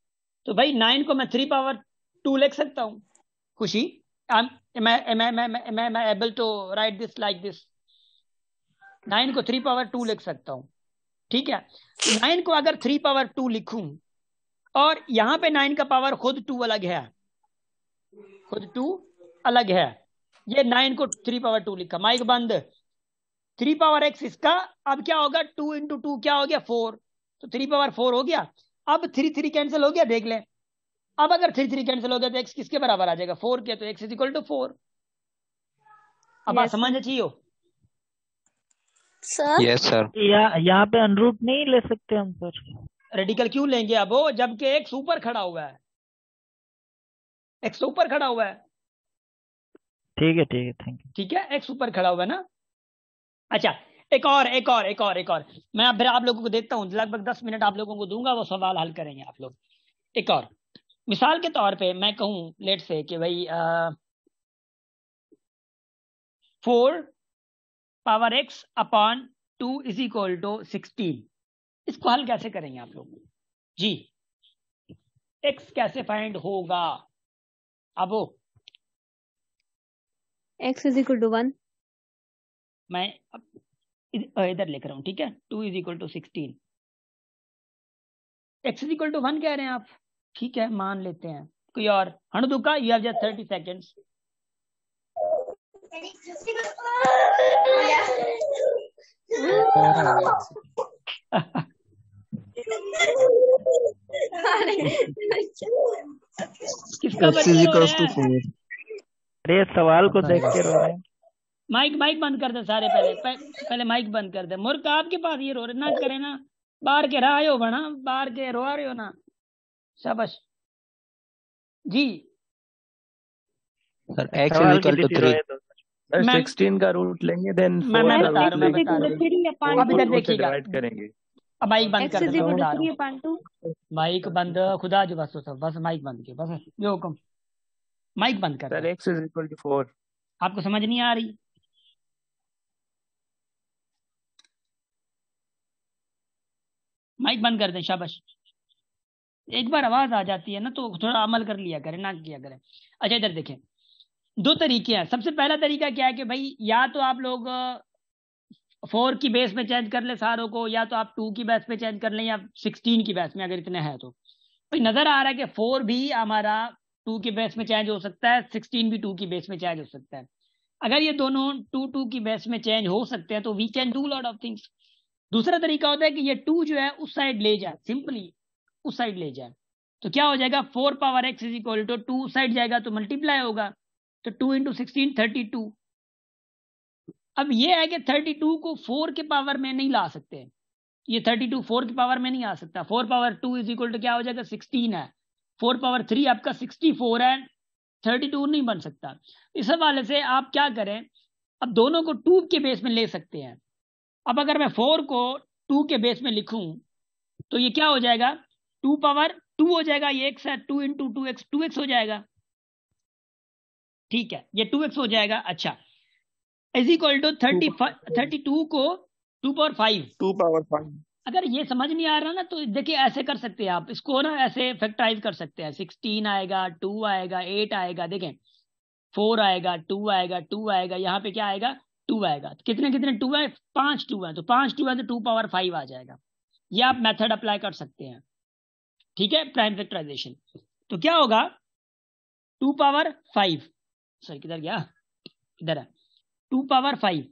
तो भाई 9 को मैं 3 पावर 2 लिख सकता हूँ। खुशी, मैं able to write this like this? 9 को 3 पावर 2 लिख सकता हूँ। ठीक है, 9 को अगर 3 पावर 2 लिखूं और यहाँ पे 9 का पावर खुद 2 अलग है, खुद 2 अलग है, ये 9 को 3 पावर 2 लिखा, माइक बंद। 3 पावर x इसका, अब क्या होगा 2 इंटू 2 क्या हो गया 4, तो 3 पावर 4 हो गया। अब 3 कैंसिल हो गया, देख लें। अब अगर 3 कैंसिल हो गया तो x किसके बराबर आ जाएगा 4 के, तो x इज इक्वल टू 4। अब बात समझ चाहिए हो सर। Yes sir. यहाँ पे अनरूट नहीं ले सकते हम सर? रेडिकल क्यों लेंगे अब वो, जबकि x ऊपर खड़ा हुआ है, x ऊपर खड़ा हुआ है। ठीक है थैंक यू। ठीक है, x ऊपर खड़ा हुआ है ना। अच्छा एक और मैं अब फिर आप लोगों को देता हूँ, लगभग 10 मिनट आप लोगों को दूंगा, वो सवाल हल करेंगे आप लोग। एक और मिसाल के तौर पे मैं कहूँ लेट से कि भाई 4 power x upon 2 is equal to 16। इसको हल कैसे करेंगे आप लोग जी? x कैसे फाइंड होगा? अब वो x इज इक्वल टू 1। मैं इधर लिख रहा हूँ, ठीक है। 2 is equal to 16, x is equal to 1 कह रहे हैं आप, ठीक है मान लेते हैं। कोई और? हणुदुका, यू हैव जस्ट 30 सेकेंड्स। किसका बच्चे रो रहे हैं? अरे सवाल को देख के रो रहे हैं। माइक बंद कर दे सारे, पहले माइक बंद कर दे। मूर्ख आपके पास ये रो रहे ना, करे ना बाहर के रहा हो बना, बाहर के रो रहे हो ना। शाबाश जी। Sir x is equal to 3। Sir 16 का रूट लेंगे, देन मैं बता रहा हूँ, अब इधर देखिएगा, डिवाइड करेंगे। अब माइक बंद कर दे, माइक बंद, खुदा जो बस माइक बंद के बस जो हुक्म। माइक बंद कर सर दो। x is equal to 4। आपको समझ नहीं आ रही? माइक बंद कर दें, शाबाश। एक बार आवाज आ जाती है ना तो थोड़ा अमल कर लिया करें, ना किया करें। अच्छा इधर देखें, दो तरीके हैं। सबसे पहला तरीका क्या है कि भाई या तो आप लोग 4 की बेस में चेंज कर ले सारों को, या तो आप 2 की बेस पे चेंज कर लें, या 16 की बेस में, अगर इतने हैं तो। भाई नजर आ रहा है कि 4 भी हमारा 2 की बेस में चेंज हो सकता है, 16 भी 2 की बेस में चेंज हो सकता है। अगर ये दोनों 2 की बेस में चेंज हो सकते हैं तो we can do lot of things. दूसरा तरीका होता है कि ये 2 जो है उस साइड ले जाए, सिंपली उस साइड ले जाए। तो क्या हो जाएगा, 4 power x is equal to 2 side जाएगा तो मल्टीप्लाई होगा, तो 2 इंटू 16 32। अब ये है कि 32 को 4 के पावर में नहीं ला सकते, ये 32 4 की पावर में नहीं आ सकता। 4 पावर 2 इज इक्वल टू क्या हो जाएगा, 16 है। 4 पावर 3 आपका 64 है, 32 नहीं बन सकता। इस हवाले से आप क्या करें, अब दोनों को 2 के बेस में ले सकते हैं। अब अगर मैं 4 को 2 के बेस में लिखूं तो ये क्या हो जाएगा, 2 पावर 2 हो जाएगा, ये x है, 2 इंटू 2x 2x हो जाएगा। ठीक है, ये 2x हो जाएगा। अच्छा, इज इक्वल टू 32 को 2 पावर 5। 2 पावर 5। अगर ये समझ नहीं आ रहा ना तो देखिए ऐसे कर सकते हैं आप इसको ना, ऐसे फैक्टराइज कर सकते हैं। 16 आएगा, 2 आएगा, 8 आएगा, देखें 4 आएगा, 2 आएगा, 2 आएगा, यहाँ पे क्या आएगा, 2 आएगा। कितने कितने 2 है, 5 2 है, तो 5 2 है तो 2 पावर 5 आ जाएगा। ये आप मेथड अप्लाई कर सकते हैं, ठीक है, प्राइम फैक्टराइजेशन। तो क्या होगा, 2 पावर 5, सॉरी किधर गया, इधर है, 2 पावर 5।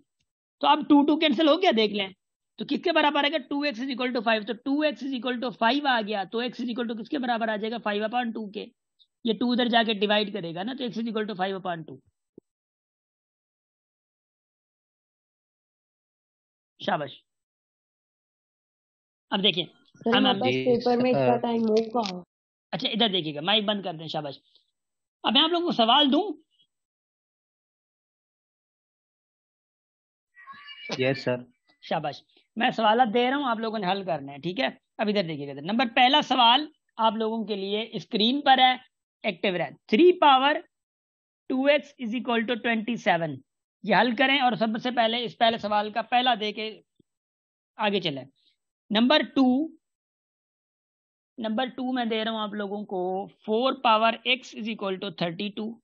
तो अब 2 2 कैंसिल हो गया, देख लें तो किसके बराबर आएगा, 2x इज इक्वल टू 5। तो 2x इज इक्वल टू 5 आ गया, तो x इज इक्वल टू किसके बराबर आ जाएगा, 5/2 के। ये 2 उधर जाके डिवाइड करेगा ना, तो x इज इक्वल टू 5/2। शाबाश। अब देखिए पेपर में इसका टाइम होगा। अच्छा इधर देखिएगा, माइक बंद कर दें, शाबाश। अब मैं आप लोगों को सवाल दूं? Yes sir. शाबाश, मैं सवाल दे रहा हूं, आप लोगों ने हल करना है, ठीक है। अब इधर देखिएगा, नंबर पहला सवाल आप लोगों के लिए स्क्रीन पर है, एक्टिव है। 3 power 2x is equal to 27। ये हल करें और सबसे पहले इस पहले सवाल का पहला दे के आगे चले। नंबर 2 मैं दे रहा हूं आप लोगों को, 4 power x is equal to 32।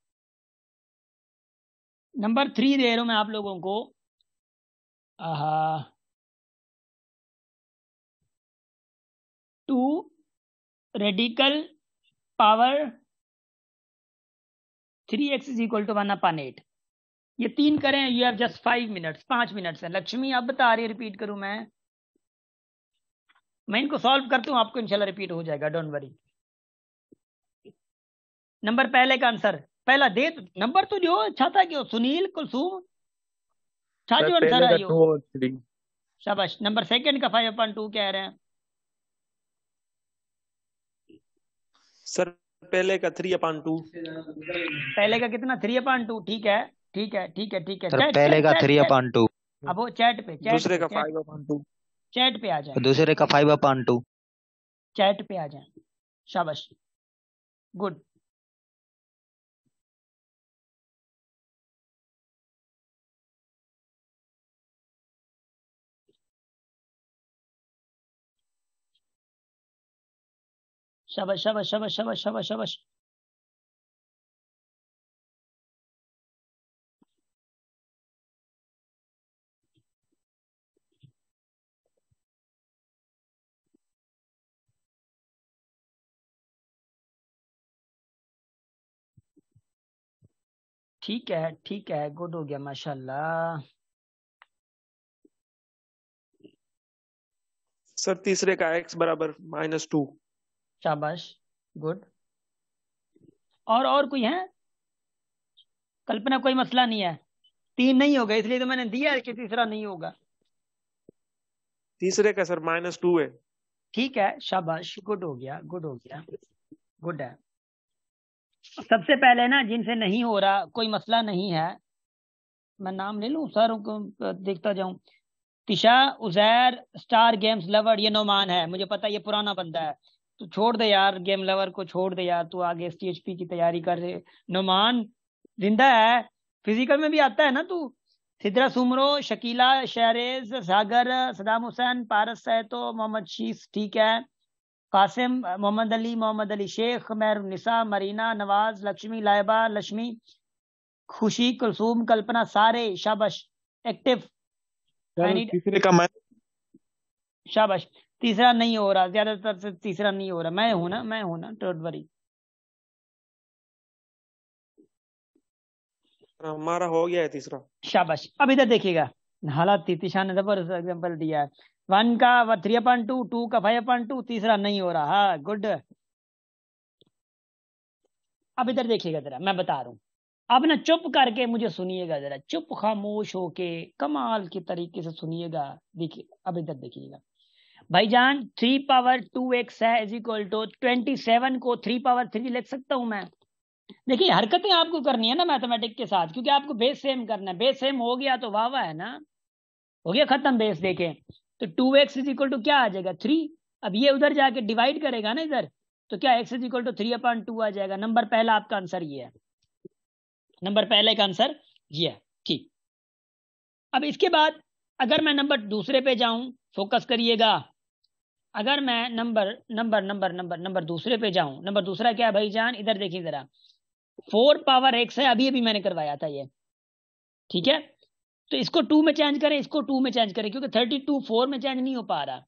Number 3 दे रहा हूं मैं आप लोगों को, 2 radical power 3x is equal to 1/8। ये 3 करें, you have just 5 minutes, 5 minutes है। लक्ष्मी आप बता रही है, रिपीट करूं मैं इनको सॉल्व करता हूं, आपको इंशाल्लाह रिपीट हो जाएगा, डोंट वरी। नंबर पहले का आंसर पहला दे, नंबर तो जो अच्छा था, क्यों सुनील कुलसूम अच्छा जो आंसर है, 2 और 3। शाबाश। नंबर सेकंड का 5/2 कह रहे हैं सर, पहले का 3/2। पहले का कितना, 3/2। ठीक है ठीक है ठीक है ठीक है। सर पहले का 3/2। अब वो चैट पे, दूसरे का 5/2। चैट पे आ जाए, दूसरे का 5/2। चैट पे आ जाए, शाबाश, गुड। शाबाश शाबाश शाबाश शाबाश शाबाश शाबाश। ठीक है, गुड हो गया, माशाल्लाह। सर तीसरे का x बराबर -2। शाबाश, गुड। और कोई है? कल्पना, कोई मसला नहीं है? 3 नहीं होगा, इसलिए तो मैंने दिया है कि तीसरा नहीं होगा। तीसरे का सर -2 है। ठीक है, शाबाश, गुड हो गया, गुड हो गया, गुड है। सबसे पहले ना, जिनसे नहीं हो रहा, कोई मसला नहीं है, मैं नाम ले लूं सर को, देखता जाऊं। Tisha, Uzair, star games lover, ये नोमान है, मुझे पता है ये पुराना बंदा है। तो छोड़ दे यार, गेम लवर को छोड़ दे यार, तू आगे STHP की तैयारी कर रहे। नोमान जिंदा है, फिजिकल में भी आता है ना तू। सिद्रा सुमरो, शकीला, शहरेज, सागर, सदाम हुसैन, पारस सैतो, मोहम्मद शीस, ठीक है, कासिम, मोहम्मद अली शेख, मेहरुन्निसा, मरीना, नवाज, लक्ष्मी, लाइबा, लक्ष्मी, खुशी, कुलसूम, कल्पना, सारे शाबाश एक्टिव। तीसरे का मैं शाबाश। तीसरा नहीं हो रहा, ज्यादातर से तीसरा नहीं हो रहा। मैं हूं ना, डोंट वरी। हमारा हो गया है तीसरा। शाबाश। अब इधर देखिएगा, हालात तीतिशा ने जबरदस्त एग्जाम्पल दिया है। 1 का 3/2, 2 का 5/2, तीसरा नहीं हो रहा। हाँ गुड। अब इधर देखिएगा जरा, मैं बता रहा हूं। अब ना चुप करके मुझे सुनिएगा जरा, चुप खामोश होके कमाल के तरीके से सुनिएगा। देखिए अब इधर देखिएगा भाईजान, 3/2x है इज इक्वल टू 27 को 3/3 लिख सकता हूं मैं। देखिए हरकतें आपको करनी है ना मैथमेटिक के साथ, क्योंकि आपको बेस सेम करना है। बेस सेम हो गया तो वाह वाह है ना, हो गया खत्म बेस। देखें तो 2x इज इक्वल टू क्या आ जाएगा 3। अब ये उधर जाके डिवाइड करेगा ना इधर, तो क्या x इज इक्वल टू 3/2 आ जाएगा। नंबर पहला आपका आंसर ये है, नंबर पहले का आंसर ये है, ठीक। अब इसके बाद अगर मैं नंबर दूसरे पे जाऊं, फोकस करिएगा, अगर मैं नंबर दूसरे पे जाऊं, नंबर दूसरा क्या है भाईजान, इधर देखिए जरा, 4x है, अभी मैंने करवाया था ये, ठीक है। तो इसको 2 में चेंज करें, इसको 2 में चेंज करें, क्योंकि 32 4 में चेंज नहीं हो पा रहा।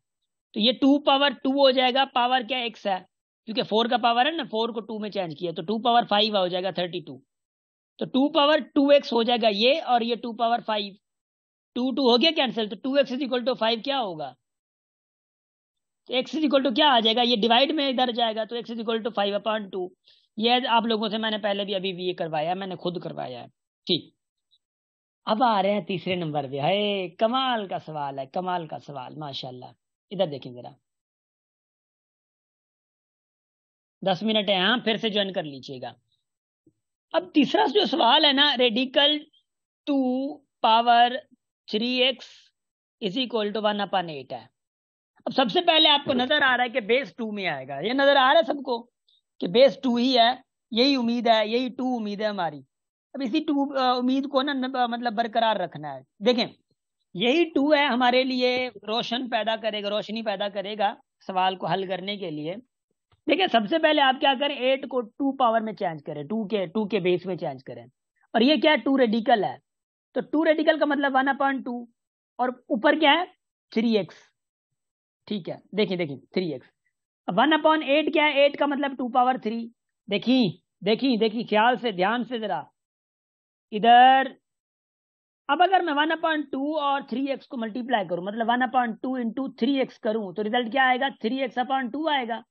तो ये 2/2 हो जाएगा, पावर क्या x है, क्योंकि 4 का पावर है ना, 4 को 2 में चेंज किया तो 2/5 हो जाएगा 32। तो 2/2x हो जाएगा ये, और ये 2/5, 2 हो गया कैंसिल, तो 2x इज इक्वल टू 5 क्या होगा, तो x इज इक्वल टू क्या आ जाएगा, ये डिवाइड में इधर जाएगा, तो x इज इक्वल टू 5/2। ये आप लोगों से मैंने पहले भी अभी भी ये करवाया, मैंने खुद करवाया है, ठीक। अब आ रहे हैं तीसरे नंबर पे। है कमाल का सवाल है, कमाल का सवाल माशाल्लाह। इधर देखें जरा, 10 मिनट है, हाँ फिर से ज्वाइन कर लीजिएगा। अब तीसरा जो सवाल है ना, radical 2/3x is equal to 1/8 है। अब सबसे पहले आपको नजर आ रहा है कि बेस 2 में आएगा, ये नजर आ रहा है सबको कि बेस 2 ही है, यही उम्मीद है, यही 2 उम्मीद है हमारी। अब इसी 2 उम्मीद को ना मतलब बरकरार रखना है। देखें यही 2 है हमारे लिए, रोशनी पैदा करेगा सवाल को हल करने के लिए। देखिए सबसे पहले आप क्या करें, 8 को 2 पावर में चेंज करें, 2 के बेस में चेंज करें। और ये क्या है, 2 रेडिकल है, तो 2 रेडिकल का मतलब 1/2, और ऊपर क्या है 3x, ठीक है। देखिए 3x, 1/8 क्या है, 8 का मतलब 2/3। देखिए ख्याल से, ध्यान से जरा इधर। अब अगर मैं 1/2 और 3x को मल्टीप्लाई करूं, मतलब 1/2 इंटू 3x करूं, तो रिजल्ट क्या आएगा, 3x/2 आएगा।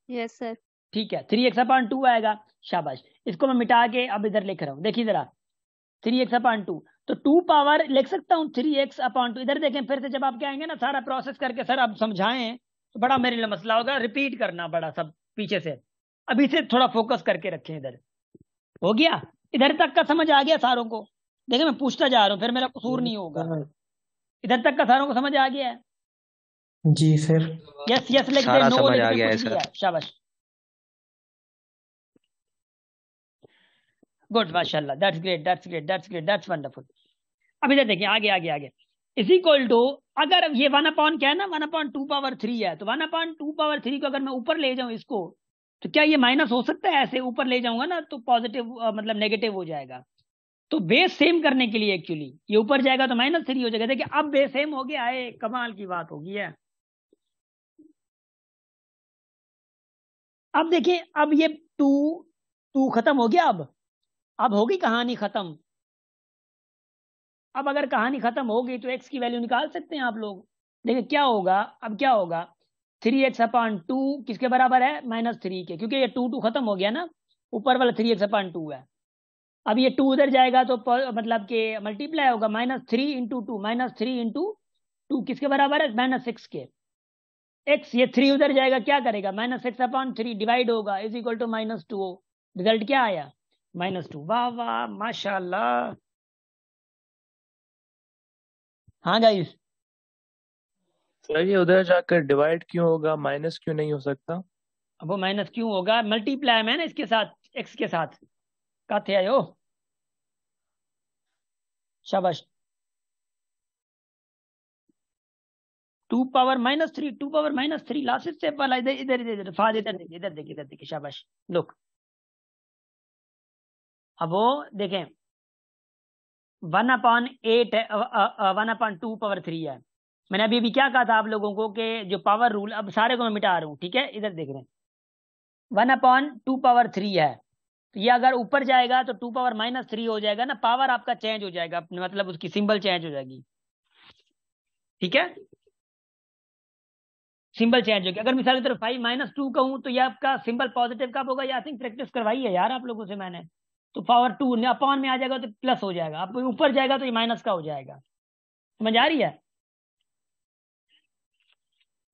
Yes sir. ठीक है, 3x/2 आएगा। शाबाश। इसको मैं मिटा के अब इधर लिख रहा हूं, देखिए जरा 3x/2, तो 2 पावर लिख सकता हूं 3x/2। इधर देखें फिर से, जब आप कहेंगे ना सारा प्रोसेस करके सर आप समझाएं, तो बड़ा मेरे लिए मसला होगा, रिपीट करना बड़ा सब पीछे से। अभी से थोड़ा फोकस करके रखें इधर। हो गया, इधर तक का समझ आ गया सारों को। देखिए मैं पूछता जा रहा हूं, फिर मेरा कसूर नहीं होगा। इधर तक का सारों को समझ आ गया है? जी सर। यस लिख दे, सारा नो समझ लिख आ दे, गया है कुछ भी सर। है। शाबाश, गुड, माशाल्लाह, दैट्स ग्रेट, दैट्स वंडरफुल। अब इधर देखिए आगे इज इक्वल टू, अगर ये 1/, क्या है ना, 1/2/3 है, तो 1/2/3 को अगर मैं ऊपर ले जाऊं इसको, तो क्या ये माइनस हो सकता है? ऐसे ऊपर ले जाऊंगा ना तो पॉजिटिव मतलब नेगेटिव हो जाएगा। तो बेस सेम करने के लिए एक्चुअली ये ऊपर जाएगा तो -3 हो जाएगा। देखिए अब बेस सेम हो गया है, कमाल की बात होगी है। अब देखिए, अब ये 2 खत्म हो गया। अब होगी कहानी खत्म। अब अगर कहानी खत्म हो गई तो x की वैल्यू निकाल सकते हैं आप लोग। देखिए क्या होगा, अब क्या होगा, 3x/2 किसके बराबर है, -3 के, क्योंकि ये 2 खत्म हो गया ना, ऊपर वाला 3x/2 है। अब ये 2 उधर जाएगा तो मतलब कि मल्टीप्लाई होगा, -3 × 2, -3 × 2 किसके बराबर है, -6 के। x, ये 3 उधर जाएगा, क्या करेगा, -6/3 डिवाइड होगा, इज इक्वल टू -2। रिजल्ट क्या आया, -2। वाह वाह माशाल्लाह। हाँ गाइस, सर ये उधर जाकर डिवाइड क्यों होगा, माइनस क्यों नहीं हो सकता? अब वो माइनस क्यों होगा, मल्टीप्लाई में ना इसके साथ, एक्स के साथ। काथे आयो, शाबाश। 2 पावर -3, 2 पावर -3 लास्ट स्टेप वाला, इधर इधर इधर फाद, इधर देखिए, इधर देखिए, इधर देखिए, शाबाश। लुक, अब वो देखें 1/8 है, 1/2 पावर 3 है। मैंने अभी अभी क्या कहा था आप लोगों को कि जो पावर रूल, अब सारे को मैं मिटा रहा हूँ, ठीक है, इधर देख रहे हैं 1/2 पावर 3 है। तो ये अगर ऊपर जाएगा तो 2 पावर-3 हो जाएगा ना, पावर आपका चेंज हो जाएगा, मतलब उसकी सिंबल चेंज हो जाएगी, ठीक है, सिंबल चेंज हो गया। अगर मिसाल की तरफ 5-2 कहूँ तो ये आपका सिंबल पॉजिटिव कब होगा, आई थिंक प्रैक्टिस करवाई है यार आप लोगों से मैंने। तो पावर 2 अपॉन में आ जाएगा तो प्लस हो जाएगा, आप ऊपर जाएगा तो ये माइनस का हो जाएगा। समझ आ रही है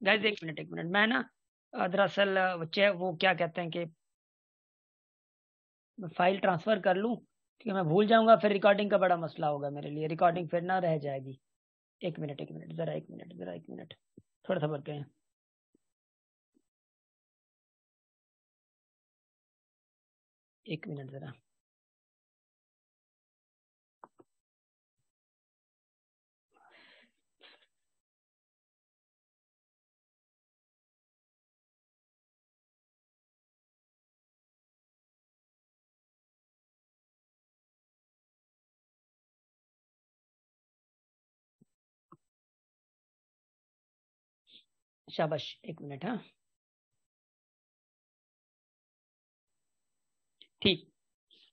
गाइस? एक मिनट मैं ना दरअसल वो क्या कहते हैं कि मैं फाइल ट्रांसफर कर लूँ, क्योंकि मैं भूल जाऊंगा, फिर रिकॉर्डिंग का बड़ा मसला होगा मेरे लिए, रिकॉर्डिंग फिर ना रह जाएगी। एक मिनट जरा, एक मिनट थोड़ा सा बढ़ते हैं। एक मिनट जरा, शाबाश, एक मिनट। हाँ ठीक,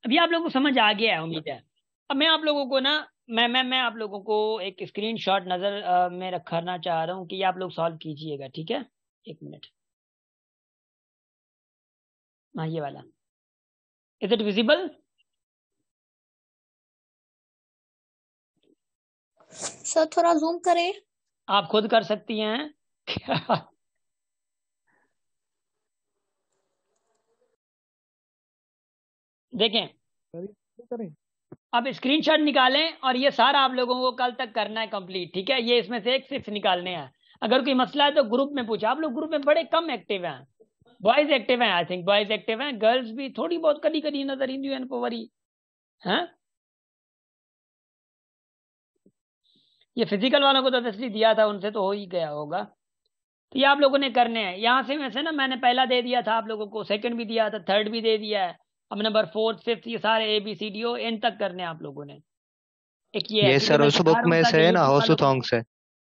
अभी आप लोगों को समझ आ गया है उम्मीद है। अब मैं आप लोगों को ना मैं आप लोगों को एक स्क्रीनशॉट नजर में रखना चाह रहा हूँ कि ये आप लोग सॉल्व कीजिएगा, ठीक है। एक मिनट, हाँ ये वाला, इज इट विजिबल? सर थोड़ा जूम करें। आप खुद कर सकती हैं। देखें, अब स्क्रीनशॉट निकालें और ये सारा आप लोगों को कल तक करना है कंप्लीट, ठीक है। ये इसमें से एक 6 निकालने हैं। अगर कोई मसला है तो ग्रुप में पूछा। आप लोग ग्रुप में बड़े कम एक्टिव हैं, बॉयज एक्टिव हैं, आई थिंक बॉयज एक्टिव हैं, गर्ल्स भी थोड़ी बहुत कभी कभी नजर इंडियन पोवरी हैं। ये फिजिकल वालों को तो ऑब्वियसली दिया था, उनसे तो हो ही गया होगा। तो ये आप लोगों ने करने हैं। यहाँ से वैसे ना मैंने पहला दे दिया था आप लोगों को, सेकंड भी दिया था, थर्ड भी दे दिया है। अब नंबर 4th 5th ये सारे ABCDO एन तक करने हैं आप लोगों ने। एक ये सर उस बुक में से है ना, होसू थॉन्ग से।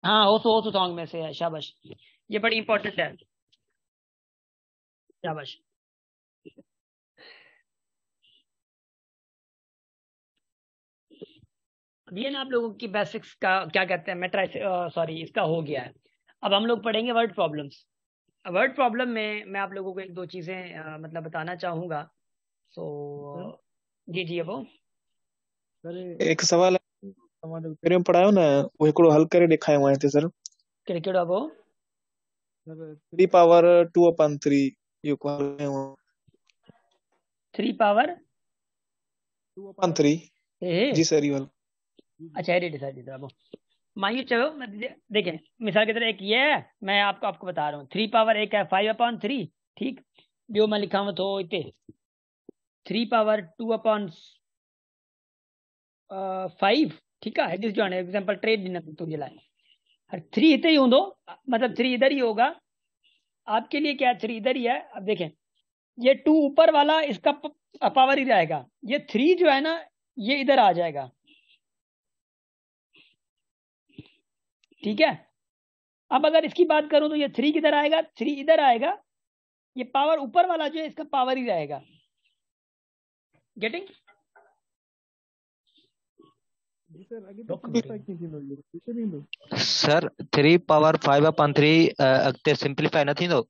हाँ होसू थॉन्ग में से है, शाबाश, ये बड़ी इंपॉर्टेंट है, शाबाश। अब ये ना आप लोगों की बेसिक्स का क्या कहते हैं, मेट्राइस सॉरी इसका हो गया है। अब हम लोग पढ़ेंगे वर्ड प्रॉब्लम्स। वर्ड प्रॉब्लम में मैं आप लोगों को एक दो चीजें मतलब बताना चाहूंगा। सो जी वो एक सवाल है, हमारे पेपर में पढ़ायो ना, वो एकड़ो हल करे दिखाए हुए थे सर। केड़ो वो 3/2/3 यो को हल है वो 3/2/3 जी सर ये हल। अच्छा एडिट सर वो मानिए। चलो देखें, मिसाल की तरह एक ये है, मैं आपको बता रहा हूँ 3 पावर एक है 5/3, ठीक। जो मैं लिखा हूँ तो इतने 3/2/5, ठीक है। जिस जो है एग्जांपल ट्रेड दिन तुझे लाए 3 इतने ही हूँ दो, मतलब 3 इधर ही होगा आपके लिए, क्या 3 इधर ही है। अब देखें ये 2 ऊपर वाला इसका पावर ही रहेगा, ये 3 जो है ना ये इधर आ जाएगा, ठीक है। अब अगर इसकी बात करूं तो ये 3 किधर आएगा, 3 इधर आएगा, ये पावर ऊपर वाला जो है इसका पावर ही रहेगा। गेटिंग? सर 3/5/3 अगते सिंपलीफाई न थी दो।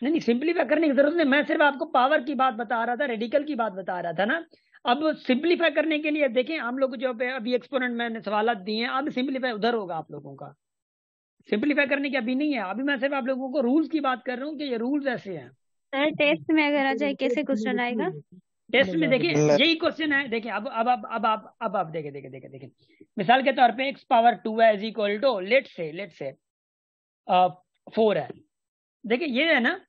नहीं सिंपलीफाई करने की जरूरत नहीं, मैं सिर्फ आपको पावर की बात बता रहा था, रेडिकल की बात बता रहा था ना। अब सिंपलीफाई करने के लिए देखें हम लोग जो अभी एक्सपोनेंट मैंने सवाल दिए हैं, अब सिंपलीफाई उधर होगा आप लोगों का, सिंपलीफाई करने की अभी नहीं है। अभी मैं सिर्फ आप लोगों को रूल्स की बात कर रहा हूँ कि ये रूल्स ऐसे हैं। सर टेस्ट में अगर आ जाए कैसे क्वेश्चन आएगा? टेस्ट में देखिए यही क्वेश्चन है। देखिए अब आप देखें मिसाल के तौर पे x पावर 2 है इज इक्वल टू लेट से 4 है। देखिए ये है ना,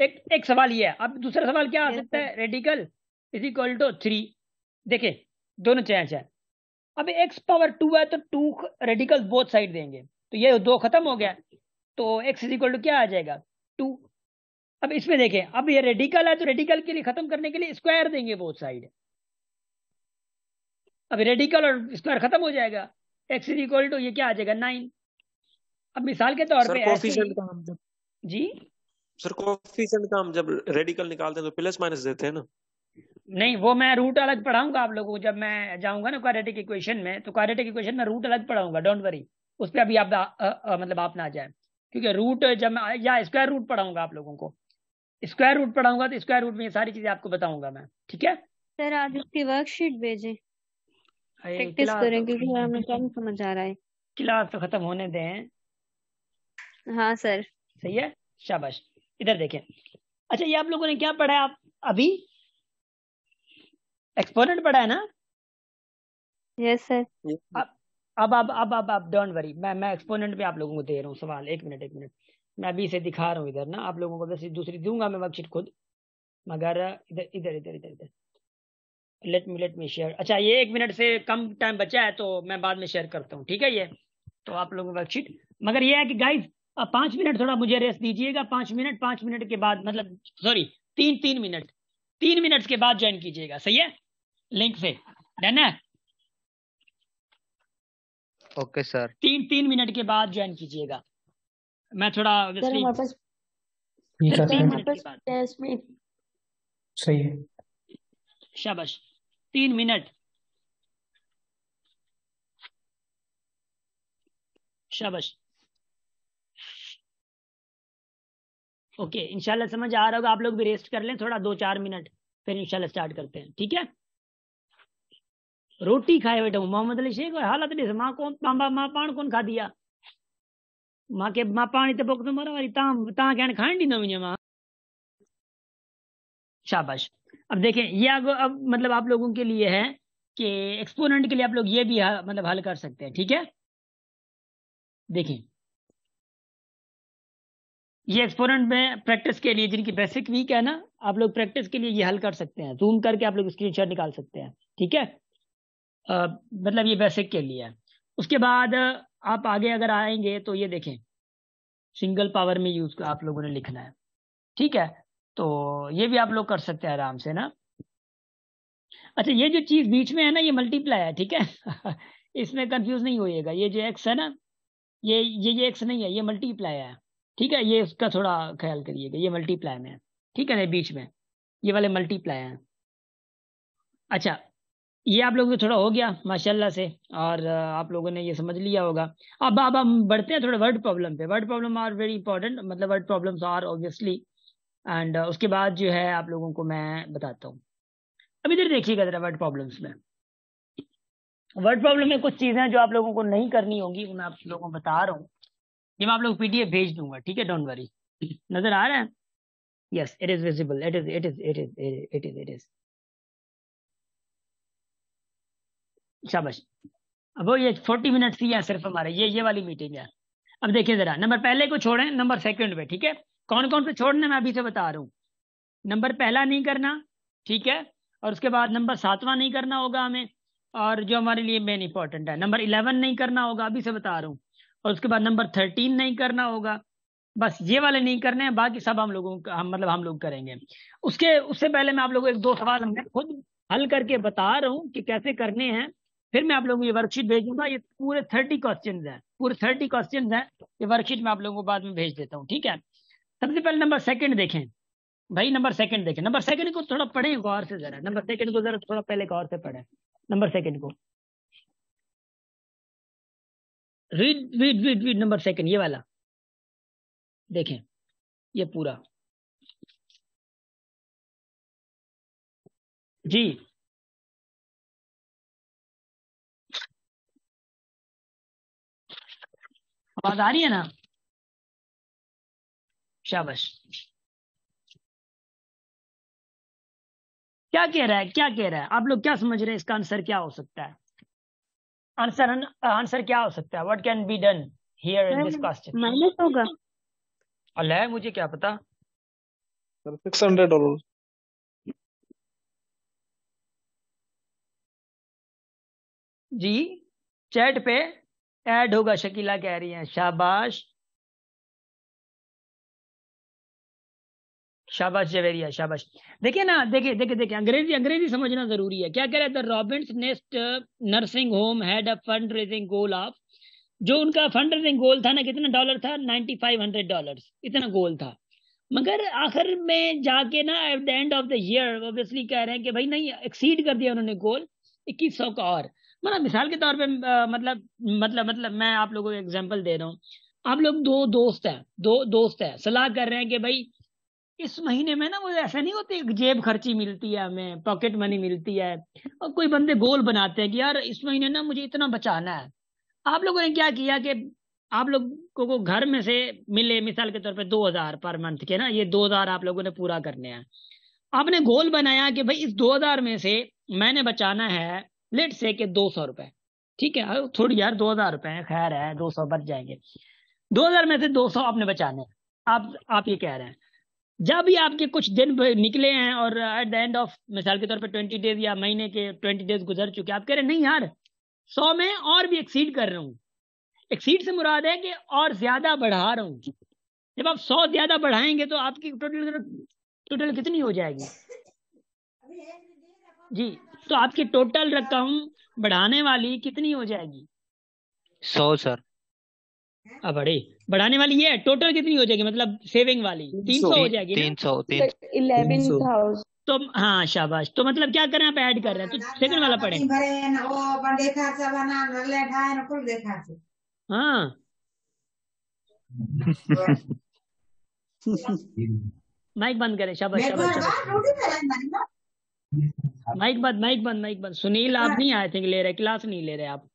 एक सवाल ये है। अब दूसरा सवाल क्या आ सकता है, रेडिकल इज इक्वल टू 3। देखिए दोनों चेंज है। अब x पावर 2 है तो 2 रेडिकल बोथ साइड देंगे, तो ये 2 खत्म हो गया, तो x इज इक्वल टू क्या आ जाएगा 2। अब इसमें देखें, अब ये रेडिकल है तो रेडिकल के लिए खत्म करने के लिए स्क्वायर देंगे बोथ साइड। अब रेडिकल और स्क्वायर खत्म हो जाएगा, x इज इक्वल टू ये क्या आ जाएगा 9। अब मिसाल के तौर पे कोफिशिएंट का हम जी सर कोफिशिएंट का हम जब रेडिकल निकालते हैं तो प्लस माइनस देते हैं ना? नहीं, वो मैं रूट अलग पढ़ाऊंगा आप लोगों को जब मैं जाऊंगा ना क्वाड्रेटिक इक्वेशन में, तो क्वाड्रेटिक इक्वेशन में रूट अलग पढ़ाऊंगा, डोंट वरी, उस पर अभी आप मतलब आप ना जाए, क्योंकि रूट जब मैं या स्क्वायर रूट पढ़ाऊंगा आप लोगों को, स्क्वायर रूट पढ़ाऊंगा तो स्क्वायर रूट में ये सारी चीजें आपको बताऊंगा मैं, ठीक है सर? आज उसकी वर्कशीट भेजें, प्रैक्टिस करें, क्योंकि हमें कम समझ आ रहा है। क्लास तो खत्म होने दें। हाँ सर। सही है, शाबाश। इधर देखें। अच्छा, ये आप लोगों ने क्या पढ़ा है आप अभी? एक्सपोनेंट पढ़ा है ना? Yes sir. अब डोंट वरी, मैं एक्सपोनेंट पे आप लोगों को दे रहा हूँ सवाल। एक मिनट मैं अभी से दिखा रहा हूँ इधर ना आप लोगों को, वैसे दूसरी दूंगा मैं वर्कशीट खुद, मगर इधर इधर इधर इधर इधर लेट मी शेयर। अच्छा, ये 1 मिनट से कम टाइम बचा है तो मैं बाद में शेयर करता हूँ, ठीक है? ये तो आप लोगों को वर्कशीट, मगर ये है कि गाइज 5 मिनट थोड़ा मुझे रेस्ट दीजिएगा। 5 मिनट के बाद, मतलब सॉरी 3 मिनट, 3 मिनट के बाद ज्वाइन कीजिएगा, सही है? लिंक से डन है? Okay sir. 3 मिनट के बाद ज्वाइन कीजिएगा। मैं थोड़ा ठीक है सर, सही है। शाबाश, 3 मिनट, शाबाश। ओके, इंशाल्लाह समझ आ रहा होगा। आप लोग भी रेस्ट कर लें थोड़ा, 2-4 मिनट, फिर इंशाल्लाह स्टार्ट करते हैं, ठीक है? रोटी खाए बैठा हूँ मोहम्मद अली शेख, और हालत नहीं माँ कौन माँ पान कौन खा दिया माँ के माँ पानी तो बोक तुम्हारा वाली ता कहने खाने दी नवी माँ। शाबाश। अब देखें, ये अब मतलब आप लोगों के लिए है कि एक्सपोनेंट के लिए आप लोग ये भी मतलब हल कर सकते हैं, ठीक है? देखें, ये एक्सपोनेंट में प्रैक्टिस के लिए, जिनकी बेसिक वीक है ना, आप लोग प्रैक्टिस के लिए ये हल कर सकते हैं, जूम करके आप लोग स्क्रीनशॉट निकाल सकते हैं, ठीक है? मतलब ये बेसिक के लिए है। उसके बाद आप आगे अगर आएंगे तो ये देखें, सिंगल पावर में यूज आप लोगों ने लिखना है, ठीक है? तो ये भी आप लोग कर सकते हैं आराम से ना। अच्छा, ये जो चीज बीच में है ना, ये मल्टीप्लाई है, ठीक है? इसमें कंफ्यूज नहीं होइएगा। ये जो एक्स है ना, ये एक्स नहीं है, ये मल्टीप्लाई है, ठीक है? ये उसका थोड़ा ख्याल करिएगा, ये मल्टीप्लाई में है, ठीक है ना? बीच में ये वाले मल्टीप्लाई हैं। अच्छा, ये आप लोगों को थोड़ा हो गया माशाल्लाह से, और आप लोगों ने ये समझ लिया होगा। अब हम बढ़ते हैं थोड़ा वर्ड प्रॉब्लम पे। Word problem are very important, मतलब word problems are obviously, and उसके बाद जो है आप लोगों को मैं बताता हूँ। अब इधर देखिएगा जरा, वर्ड प्रॉब्लम्स में, वर्ड प्रॉब्लम में कुछ चीजें जो आप लोगों को नहीं करनी होगी, वो मैं आप लोगों को बता रहा हूँ। ये मैं आप लोग PDF भेज दूंगा, ठीक है? Don't worry. नजर आ रहा है? Yes, it is visible, it is शाबाश। अब वो ये 40 मिनट्स ही है सिर्फ हमारे, ये वाली मीटिंग है। अब देखिए जरा, नंबर पहले को छोड़ें, नंबर सेकंड पे, ठीक है? कौन कौन से छोड़ने मैं अभी से बता रहा हूँ। नंबर पहला नहीं करना, ठीक है? और उसके बाद नंबर 7वां नहीं करना होगा हमें, और जो हमारे लिए मेन इंपॉर्टेंट है, नंबर 11 नहीं करना होगा, अभी से बता रहा हूँ। और उसके बाद नंबर 13 नहीं करना होगा। बस ये वाले नहीं करने हैं, बाकी सब हम लोगों का हम लोग करेंगे। उससे पहले मैं आप लोगों को 1-2 सवाल मैं खुद हल करके बता रहा हूँ कि कैसे करने हैं, फिर मैं आप लोगों को ये वर्कशीट भेजूंगा। ये पूरे 30 क्वेश्चन हैं, पूरे 30 क्वेश्चन हैं। ये वर्कशीट मैं आप लोगों को बाद में भेज देता हूँ, ठीक है? सबसे पहले नंबर सेकंड देखें भाई, नंबर सेकंड देखें। नंबर सेकंड को थोड़ा पढ़े गौर से जरा, नंबर सेकंड को जरा थोड़ा पहले गौर से पढ़े नंबर सेकंड को। रीड नंबर सेकंड, ये वाला देखें, ये पूरा जी। आवाज आ रही है ना? शाबाश। क्या कह रहा है आप लोग क्या समझ रहे हैं? इसका आंसर क्या हो सकता है? आंसर क्या हो सकता है? What can be done here in this question? Minus होगा। अल्लाह मुझे क्या पता। सर $600। जी चैट पे ऐड होगा, शकीला कह रही हैं। शाबाश शाबाश जवेरिया शाबाश। देखिए ना, देखिए देखिए देखिए, अंग्रेजी अंग्रेजी समझना जरूरी है। क्या कह रहे थे? Robins nest nursing home had a fund raising goal of, जो उनका फंड रेजिंग गोल था ना, कितना डॉलर था? $9500, इतना गोल था। मगर आखिर में जाके ना at the end of the year obviously कह रहे हैं कि भाई नहीं, एक्सीड कर दिया उन्होंने गोल 2100 का। और मतलब मिसाल के तौर पे मतलब मैं आप लोगों को एग्जांपल दे रहा हूँ। आप लोग दो दोस्त है, सलाह कर रहे हैं कि भाई इस महीने में ना, वो ऐसा नहीं होती, जेब खर्ची मिलती है, हमें पॉकेट मनी मिलती है, और कोई बंदे गोल बनाते हैं कि यार इस महीने ना मुझे इतना बचाना है। आप लोगों ने क्या किया कि आप लोगों को घर में से मिले मिसाल के तौर पे 2000 पर मंथ के ना, ये 2000 आप लोगों ने पूरा करने हैं। आपने गोल बनाया कि भाई इस 2000 में से मैंने बचाना है लेट से के 200 रुपए। ठीक है, थोड़ी यार 2000 रुपए है, खैर है 200 बच जाएंगे। 2000 में से 200 आपने बचाने हैं। आप ये कह रहे हैं जब भी आपके कुछ दिन निकले हैं और एट द एंड ऑफ मिसाल के तौर पे 20 डेज या महीने के 20 डेज गुजर चुके, आप कह रहे हैं नहीं यार 100 में और भी एक्सीड कर रहा हूं। एक्सीड से मुराद है कि और ज्यादा बढ़ा रहा हूं। जब आप 100 ज्यादा बढ़ाएंगे तो आपकी टोटल कितनी हो जाएगी जी? तो आपकी टोटल रकम बढ़ाने वाली कितनी हो जाएगी? 100 सर। अब बड़े बढ़ाने वाली ये टोटल कितनी हो जाएगी, मतलब सेविंग वाली 300 हो जाएगी ना? 11,000। तो हाँ शाबाश। तो मतलब क्या करें, आप ऐड कर रहे हैं, तो सेकंड वाला पढ़ें। हाँ माइक बंद करें। शाबाश शाबाश शाबाश। माइक बंद। सुनील आप नहीं आए थे, ले रहे क्लास नहीं ले रहे आप,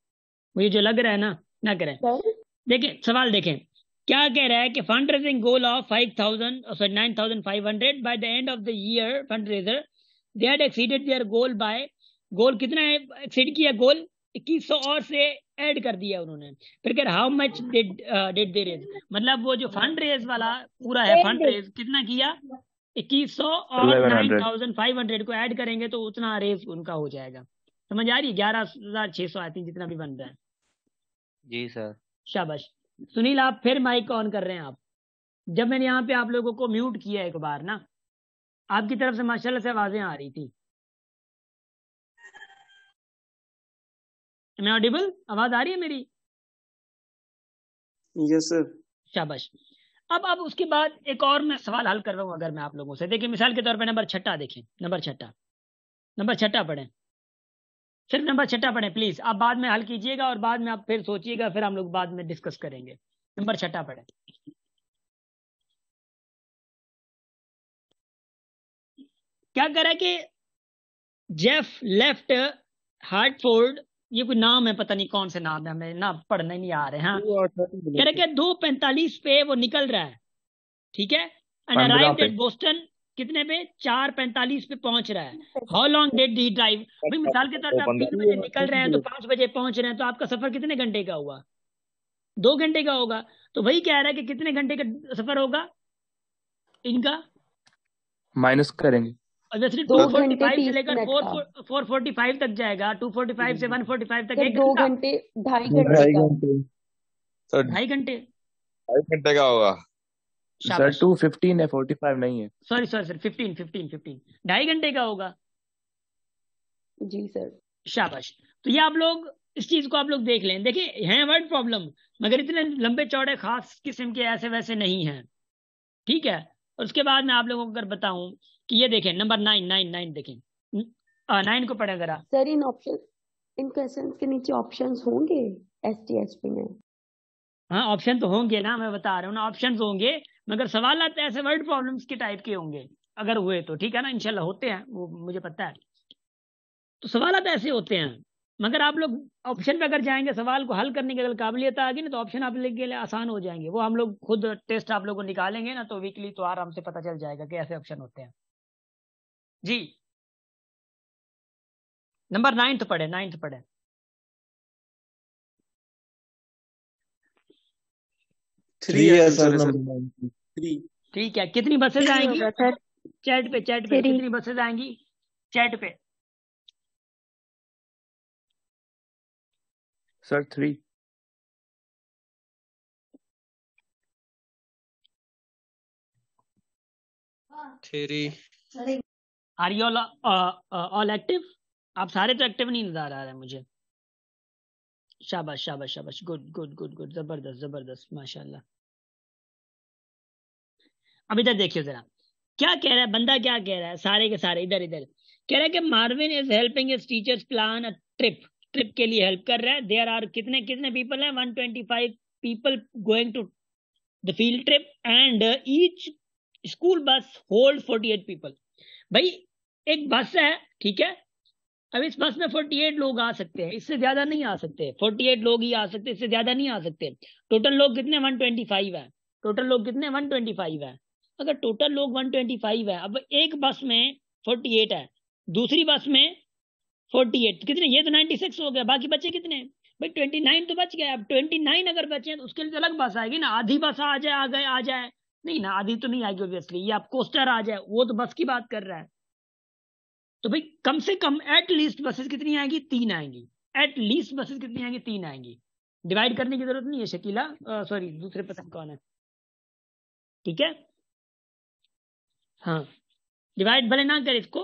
मुझे जो लग रहा है ना करें। देखिए सवाल देखें, क्या कह रहा है कि fund raising goal of 9,500 by the end of the year fund raiser they had exceeded their goal by, goal कितना है एक्सीड किया? गोल 2100 और से ऐड कर दिया उन्होंने। फिर कह how much did they raise, मतलब वो जो फंड रेज वाला पूरा है, फंड रेज कितना किया? 2100 और 9,500 को ऐड करेंगे तो उतना रेज उनका हो जाएगा। समझ आ रही है? 11,600 आई थिंक जितना भी बन रहा है। जी सर। शाबाश। सुनील आप फिर माइक ऑन कर रहे हैं आप। जब मैंने यहाँ पे आप लोगों को म्यूट किया एक बार ना, आपकी तरफ से माशाल्लाह से आवाजें आ रही थी। मैं ऑडिबल? आवाज आ रही है मेरी? Yes sir. शाबाश। अब उसके बाद एक और मैं सवाल हल कर रहा हूँ अगर मैं आप लोगों से। देखिए मिसाल के तौर पे नंबर 6 देखें, नंबर 6 पढ़ें, सिर्फ नंबर 6 पढ़ें प्लीज। आप बाद में हल कीजिएगा और बाद में आप फिर सोचिएगा, फिर हम लोग बाद में डिस्कस करेंगे। नंबर 6 पढ़ें। क्या कह रहा है कि जेफ लेफ्ट हार्टफोर्ड, ये कोई नाम है, पता नहीं कौन से नाम है, हमें ना पढ़ने नहीं आ रहे हैं। कह रहे कि 2:45 पे वो निकल रहा है, ठीक है, एंड अराइव्ड एट बोस्टन कितने पे? 4:45 पे पहुंच रहा है। How long did he drive? भाई मिसाल के तौर पे आप 3 बजे निकल रहे हैं तो 5 बजे पहुंच रहे हैं, तो आपका सफर कितने घंटे का हुआ? 2 घंटे का होगा। तो वही कह रहा है कि कितने घंटे का सफर होगा इनका, माइनस करेंगे। ऑब्वियसली 2:45 से लेकर 4:45 तक जाएगा, 2:45 से 1:45 तक 1 घंटे, 2.5 घंटे का होगा सर। 2:15 है, 45 नहीं है। सॉरी सर 15 2.5 घंटे का होगा जी सर। शाबाश। तो ये आप लोग इस चीज को आप लोग देख लें। देखिए हैं वर्ड प्रॉब्लम, मगर इतने लंबे चौड़े खास किस्म के ऐसे वैसे नहीं हैं, ठीक है। और उसके बाद मैं आप लोगों को अगर बताऊं कि ये देखें नंबर 9 देखें, 9 को पढ़े जरा। सर इन क्वेश्चंस के नीचे ऑप्शंस होंगे एसटीएसपी में? हाँ ऑप्शन तो होंगे ना, मैं बता रहा हूँ ना, ऑप्शंस होंगे, मगर सवाल आते ऐसे वर्ड प्रॉब्लम्स के टाइप के होंगे अगर हुए तो, ठीक है ना, इंशाल्लाह होते हैं वो मुझे पता है। तो सवाल आते ऐसे होते हैं, मगर आप लोग ऑप्शन पे अगर जाएंगे, सवाल को हल करने की अगर काबिलियत आ गई ना, तो ऑप्शन आप लोग के लिए आसान हो जाएंगे। वो हम लोग खुद टेस्ट आप लोग को निकालेंगे ना, तो वीकली तो आराम से पता चल जाएगा कि ऐसे ऑप्शन होते हैं जी। नंबर 9 पढ़े, 9 पढ़े। थ्री है सर, नंबर 9। ठीक है, कितनी बसेज आएंगी सर चैट पे? कितनी बसेज आएंगी चैट पे? Sir 3। 3। Are you all active? आप सारे तो एक्टिव नहीं नजर आ रहा है मुझे। शाबाश शाबाश शाबाश, गुड गुड गुड गुड, जबरदस्त जबरदस्त, माशाल्लाह। अब इधर देखिए जरा, क्या कह रहा है बंदा, क्या कह रहा है? सारे के सारे इधर इधर कह रहा है कि Marvin is helping his teachers plan a trip के लिए हेल्प कर रहा है। देयर आर कितने कितने पीपल हैं? 125 people going to the field trip and each school bus hold 48 people. भाई एक बस है, ठीक है, अब इस बस में 48 लोग आ सकते हैं, इससे ज्यादा नहीं आ सकते। 48 लोग ही आ सकते, इससे ज्यादा नहीं आ सकते। टोटल लोग कितने? 125 है। टोटल लोग कितने? 125 है। अगर टोटल लोग 125 है, अब एक बस में 48 है, दूसरी बस में 48, कितने? ये तो 96 हो गया, बाकी बचे कितने? भाई 29 तो बच गए। अब 29 अगर बचे हैं तो उसके लिए तो अलग बस आएगी ना। आधी बस आ जाए, आ जाए नहीं ना, आधी तो नहीं आएगी ऑब्वियसली। ये आप कोस्टर आ जाए, वो तो बस की बात कर रहा है। तो भाई कम से कम एट लीस्ट बसेस कितनी आएंगी? 3 आएंगी। एट लीस्ट बसेस कितनी आएंगी? 3 आएंगी। डिवाइड करने की जरूरत नहीं है शकीला, सॉरी दूसरे पर्सन कौन है, ठीक है, हाँ, डिवाइड भले ना करे इसको,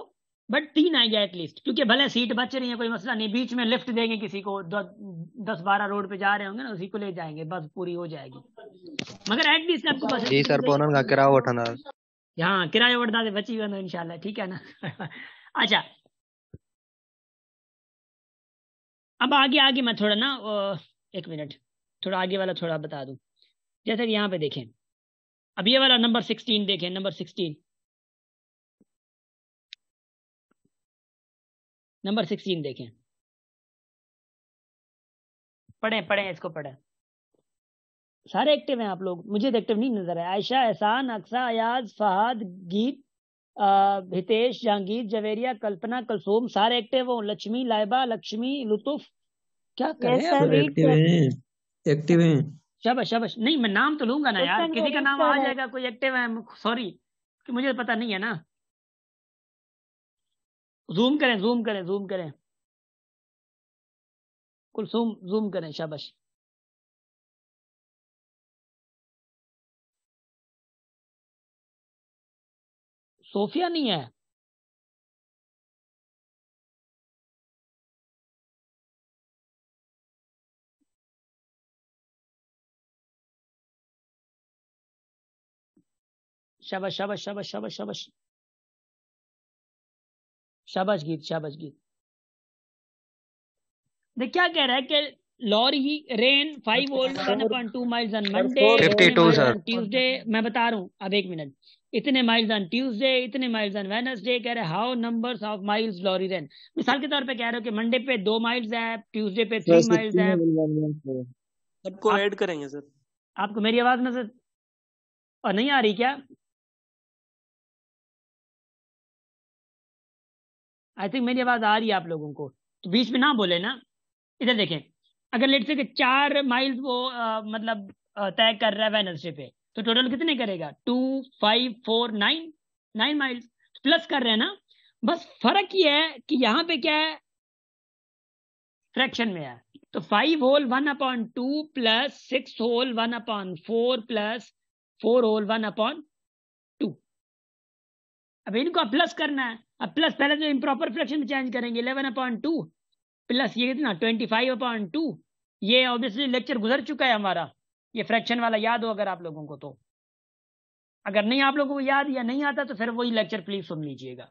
बट 3 आएंगे एटलीस्ट, क्योंकि भले सीट बच रही है कोई मसला नहीं, बीच में लिफ्ट देंगे किसी को, 10-12 रोड पे जा रहे होंगे ना, उसी को ले जाएंगे, बस पूरी हो जाएगी। मगर एटलीस्ट आपको बस जी सर पोनन का किराया उठाना, हाँ किराया उठा दे, बची हुआ इंशाल्लाह, ठीक है ना। अच्छा अब आगे आगे मैं थोड़ा ना, एक मिनट, थोड़ा आगे वाला थोड़ा बता दूं। जैसे कि यहाँ पे देखें, अब ये वाला नंबर 16 देखें, नंबर 16 देखें, पढ़ें इसको, पढ़ें। सारे एक्टिव हैं आप लोग, मुझे एक्टिव नहीं नजर है। आयशा, एहसान, अक्सा, अयाज, फहद, गीत, हितेश, जहांगीर, जवेरिया, कल्पना, कलसूम, सारे एक्टिव हो। लक्ष्मी, लाइबा, लक्ष्मी, लुतुफ, क्या कर रहे हैं? एक्टिव हैं। शाबाश शाबाश। नहीं मैं नाम तो लूंगा ना यार, किसी का नाम आ जाएगा, कोई एक्टिव है, सॉरी कि मुझे पता नहीं है ना। जूम करें कुलसूम, जूम करें, शाबाश। सोफिया नहीं है? शाबाश शाबाश शाबाश शाबाश शाबाश शाबाश गीत। देख क्या कह रहा है कि Laurie ran 5 volt 1/2 miles on Monday, 52 sir, Tuesday. मैं बता रहा हूँ, अब एक मिनट, इतने माइल्स ऑन ट्यूसडे, इतने माइल्स ऑन वेडनेसडे। कह रहे how numbers of miles Laurie ran. मिसाल के तौर पे कह रहे हो कि मंडे पे 2 माइल्स है, ट्यूसडे पे 3 माइल्स है। सबको ऐड करेंगे सर। आपको मेरी आवाज नजर और नहीं आ रही क्या? आई थिंक मेरी आवाज आ रही है आप लोगों को, तो बीच में ना बोले ना। इधर देखें, अगर लेट से 4 माइल्स वो मतलब तय कर रहा है वेडनेसडे पे, तो टोटल कितने करेगा? 2, 5, 4, 9 माइल्स प्लस कर रहे हैं ना। बस फर्क ये है कि यहाँ पे क्या है, फ्रैक्शन में है। तो 5 whole 1/2 plus 6 whole 1/4 plus 4 whole 1/2। अब इनको प्लस करना है। अब प्लस पहले तो इम्प्रॉपर फ्रैक्शन में चेंज करेंगे, 11/2 प्लस ये कितना 25/2। ये ऑब्वियसली लेक्चर गुजर चुका है हमारा, ये फ्रैक्शन वाला, याद हो अगर आप लोगों को तो। अगर नहीं आप लोगों को याद या नहीं आता तो फिर वही लेक्चर प्लीज सुन लीजिएगा।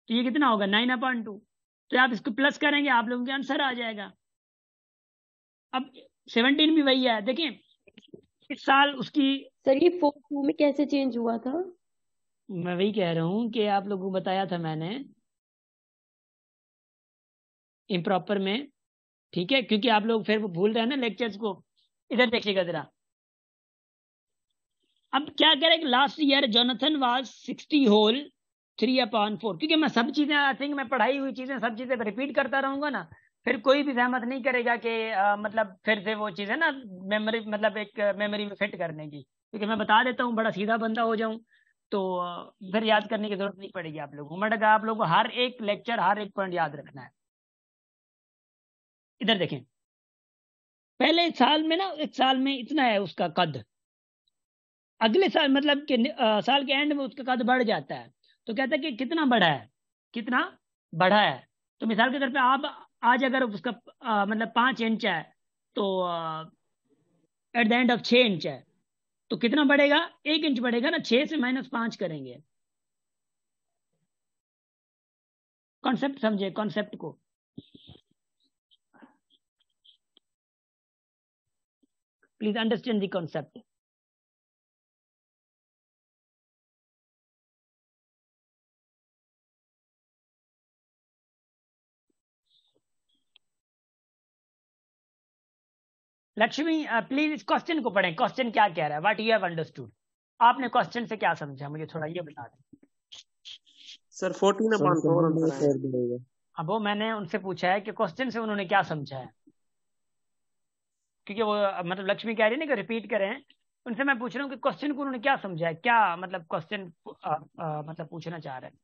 तो ये कितना होगा 9/2। तो आप इसको प्लस करेंगे, आप लोगों के आंसर आ जाएगा। अब 17 भी वही है। देखें इस साल उसकी, सर ये 4/2 में कैसे चेंज हुआ था? मैं वही कह रहा हूं कि आप लोगों को बताया था मैंने इम्प्रॉपर में, ठीक है, क्योंकि आप लोग फिर वो भूल रहे हैं ना लेक्चर्स को। इधर देखिएगा जरा, अब क्या करें, last year Jonathan was 60 whole 3/4। क्योंकि मैं सब चीजें, आई थिंक मैं पढ़ाई हुई चीजें सब चीजें रिपीट करता रहूंगा ना, फिर कोई भी सहमत नहीं करेगा कि मतलब फिर से वो चीजें ना मेमोरी, मतलब एक मेमोरी में फिट करने की। क्योंकि मैं बता देता हूँ, बड़ा सीधा बंदा हो जाऊं तो फिर याद करने की जरूरत नहीं पड़ेगी आप लोगों को। बट आप लोगों को हर एक लेक्चर, हर एक पॉइंट याद रखना है। इधर देखें, पहले साल में ना, एक साल में इतना है उसका कद, अगले साल मतलब कि साल के एंड में उसका कद बढ़ जाता है। तो कहता है कि कितना बढ़ा है, कितना बढ़ा है। तो मिसाल के तौर पे आप आज अगर उसका मतलब 5 इंच है, तो at the end of 6 inch है, तो कितना बढ़ेगा? 1 इंच बढ़ेगा ना। 6 से -5 करेंगे। कॉन्सेप्ट समझे, कॉन्सेप्ट को। Please understand the concept. Lakshmi please इस क्वेश्चन को पढ़ें। क्वेश्चन क्या कह रहा है? What you have understood. आपने क्वेश्चन से क्या समझा, मुझे थोड़ा ये बता दें। सर 14/4 आंसर है। अब वो मैंने उनसे पूछा है कि क्वेश्चन से उन्होंने क्या समझा है, क्योंकि वो मतलब लक्ष्मी कह रही है ना कि रिपीट करें। उनसे मैं पूछ रहा हूँ कि क्वेश्चन को उन्होंने क्या समझा है, क्या मतलब क्वेश्चन मतलब पूछना चाह रहे हैं।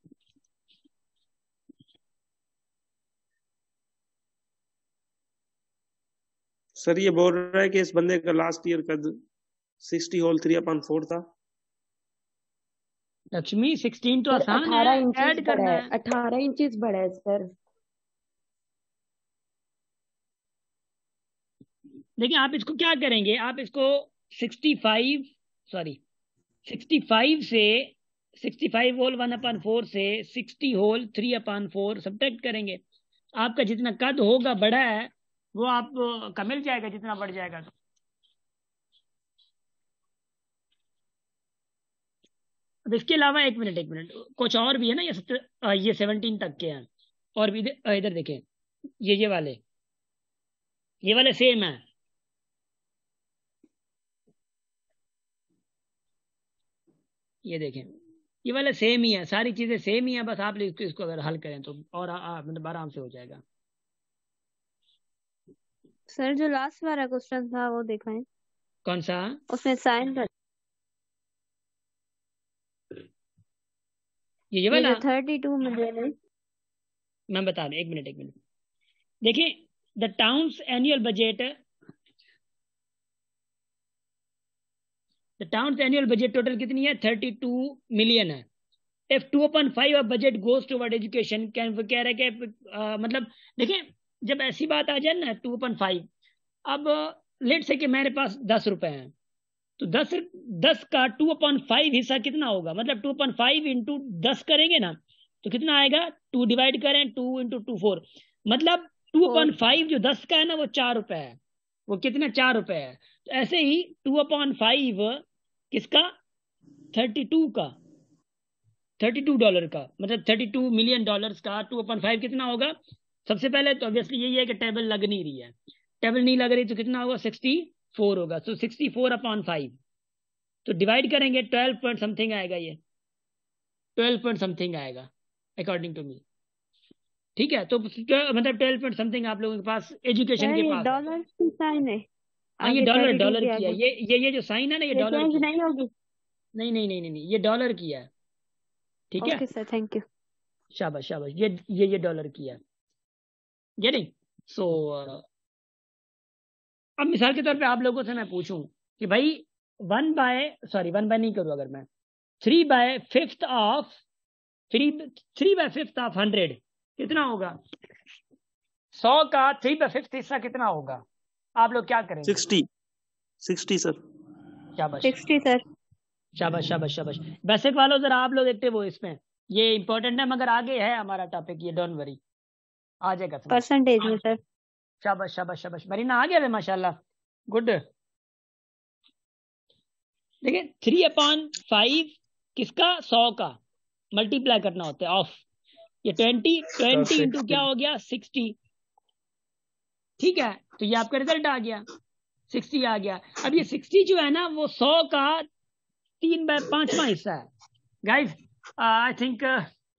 सर ये बोल रहा है कि इस बंदे का लास्ट ईयर कद 60 होल 3/4 था। लक्ष्मी 16 तो सर आसान 18 है, इंचेस ऐड बढ़ा करना है, है। 18 इंचेस बढ़ा है सर। देखिए आप इसको क्या करेंगे, आप इसको 65 से 65 होल 1/4 से 60 होल 3/4 सब्ट्रैक्ट करेंगे। आपका जितना कद होगा बड़ा है वो आप का मिल जाएगा, जितना बढ़ जाएगा। तो अब इसके अलावा एक मिनट कुछ और भी है ना। ये 17 तक के हैं और भी। इधर देखें, ये वाले सेम है। ये देखें, ये वाला सेम ही है, सारी चीजें सेम ही है। बस आप इसको अगर हल करें तो और मतलब आराम से हो जाएगा। सर जो लास्ट वाला क्वेश्चन था वो देखा है? कौन सा? उसमें साइन कर, ये वाला जो 32 मिलियन है। मैं बता रहा हूं, एक मिनट देखिए। The towns annual budget total कितनी है? 32 मिलियन है। If 2/5 budget goes toward education, can कह रहा है कि मतलब देखिए, जब ऐसी बात आ जाए ना 2/5, अब लेट से कि मेरे पास 10 रुपए हैं, तो 10 का 2/5 हिस्सा कितना होगा? मतलब 2/5 इंटू 10 करेंगे ना तो कितना आएगा? 2 डिवाइड करें, 2 इंटू 2 4, मतलब 2/5 जो 10 का है ना वो 4 रुपए है। वो कितना? 4 रुपए है। तो ऐसे ही 2/5 किसका? 32 का, $32 का, मतलब $32 मिलियन का 2/5 कितना होगा? सबसे पहले तो ऑब्वियसली यही है कि टेबल लग नहीं रही है। टेबल नहीं लग रही तो कितना होगा? 64 होगा। तो 64/5 तो डिवाइड करेंगे 12 पॉइंट समथिंग आएगा। ये 12 पॉइंट समथिंग आएगा अकॉर्डिंग टू मी। ठीक है, तो मतलब 12 पॉइंट समथिंग आप लोगों के पास एजुकेशन के पास डॉलर की साइन है। हाँ ये डॉलर की है। ये जो साइन है ना, ये डॉलर चेंज की नहीं होगी। नहीं, ये डॉलर की है। ठीक है ओके सर, थैंक यू। शाबाश, ये डॉलर की है। ये नहीं सो अब मिसाल के तौर पे आप लोगों से मैं पूछूं कि भाई 1 बाय नहीं करूं, अगर मैं 3/5 ऑफ 100 कितना होगा? 100 का 3/5 हिस्सा कितना होगा? आप लोग क्या करेंगे? 60 सर। शाबाश 60 सर। शाबाश। बेसिक वालों जरा आप लोग एक्टिव हो इसमें, ये इंपॉर्टेंट है, मगर आगे है हमारा टॉपिक, ये डोंट वरी, आ जाएगा समझ। परसेंटेज में सर। शाबाश मरीना आ गया माशाल्लाह, गुड। देखिए 3/5 किसका? 100 का मल्टीप्लाई करना होता है ऑफ ये 20 इंटू क्या हो गया? 60। ठीक है, तो ये आपका रिजल्ट आ गया, 60 आ गया। अब ये 60 जो है ना वो 100 का 3/5वां हिस्सा है। गाइस आई थिंक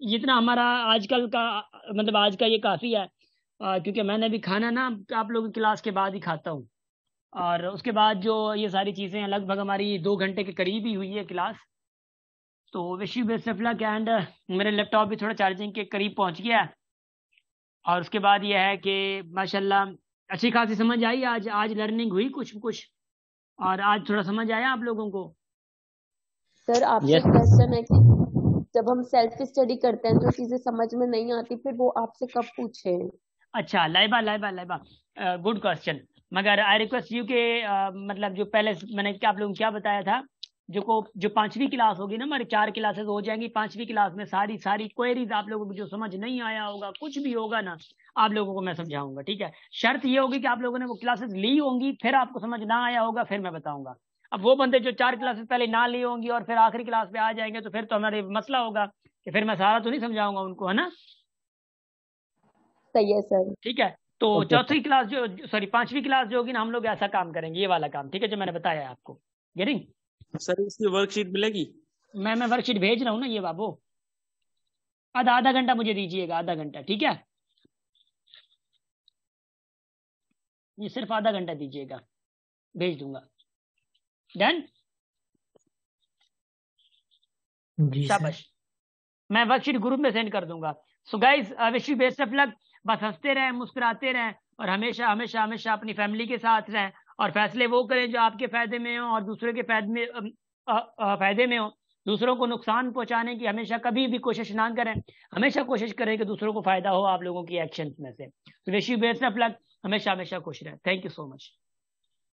इतना हमारा आजकल का मतलब आज का ये काफी है, क्योंकि मैंने भी खाना ना आप लोगों की क्लास के बाद ही खाता हूँ। और उसके बाद जो ये सारी चीज़ें लगभग हमारी 2 घंटे के करीब ही हुई है क्लास। तो wish you best of luck and मेरे लैपटॉप भी थोड़ा चार्जिंग के करीब पहुंच गया है। और उसके बाद यह है कि माशाल्लाह अच्छी खासी समझ आई। आज लर्निंग हुई कुछ और आज थोड़ा समझ आया आप लोगों को। सर आपसे क्वेश्चन है कि जब हम सेल्फ स्टडी करते हैं जो चीजें समझ में नहीं आती फिर वो आपसे कब पूछे? अच्छा लाइबा गुड क्वेश्चन। मगर आई रिक्वेस्ट यू के मतलब जो पहले मैंने आप लोगों को क्या बताया था, जो 5वीं क्लास होगी ना, हमारी 4 क्लासेस हो जाएंगी। 5वीं क्लास में सारी क्वेरीज आप लोगों को जो समझ नहीं आया होगा, कुछ भी होगा ना, आप लोगों को मैं समझाऊंगा। ठीक है, शर्त ये होगी कि आप लोगों ने वो क्लासेस ली होंगी, फिर आपको समझ ना आया होगा फिर मैं बताऊंगा। अब वो बंदे जो 4 क्लासेस पहले ना ली होंगी और फिर आखिरी क्लास पे आ जाएंगे तो फिर तो हमारे मसला होगा कि फिर मैं सारा तो नहीं समझाऊंगा उनको, है ना। सही है सर। ठीक है, तो चौथी क्लास सॉरी 5वीं क्लास जो होगी ना, हम लोग ऐसा काम करेंगे, ये वाला काम। ठीक है, जो मैंने बताया है आपको। गेटिंग? सर इसकी वर्कशीट मिलेगी? मैं वर्कशीट भेज रहा हूँ ना ये बाबू। आधा घंटा मुझे दीजिएगा, आधा घंटा। ठीक है, ये सिर्फ आधा घंटा दीजिएगा, भेज दूंगा। डन? शाबाश, मैं वर्कशीट ग्रुप में सेंड कर दूंगा। So guys wish you best of luck. बस हंसते रहें, मुस्कुराते रहें और हमेशा हमेशा हमेशा अपनी फैमिली के साथ रहें और फैसले वो करें जो आपके फायदे में हो और दूसरों के फायदे में हो। दूसरों को नुकसान पहुंचाने की हमेशा कभी भी कोशिश ना करें। हमेशा कोशिश करें कि दूसरों को फायदा हो आप लोगों की एक्शंस में से। तो wish you best of luck, हमेशा हमेशा खुश रहें। Thank you so much.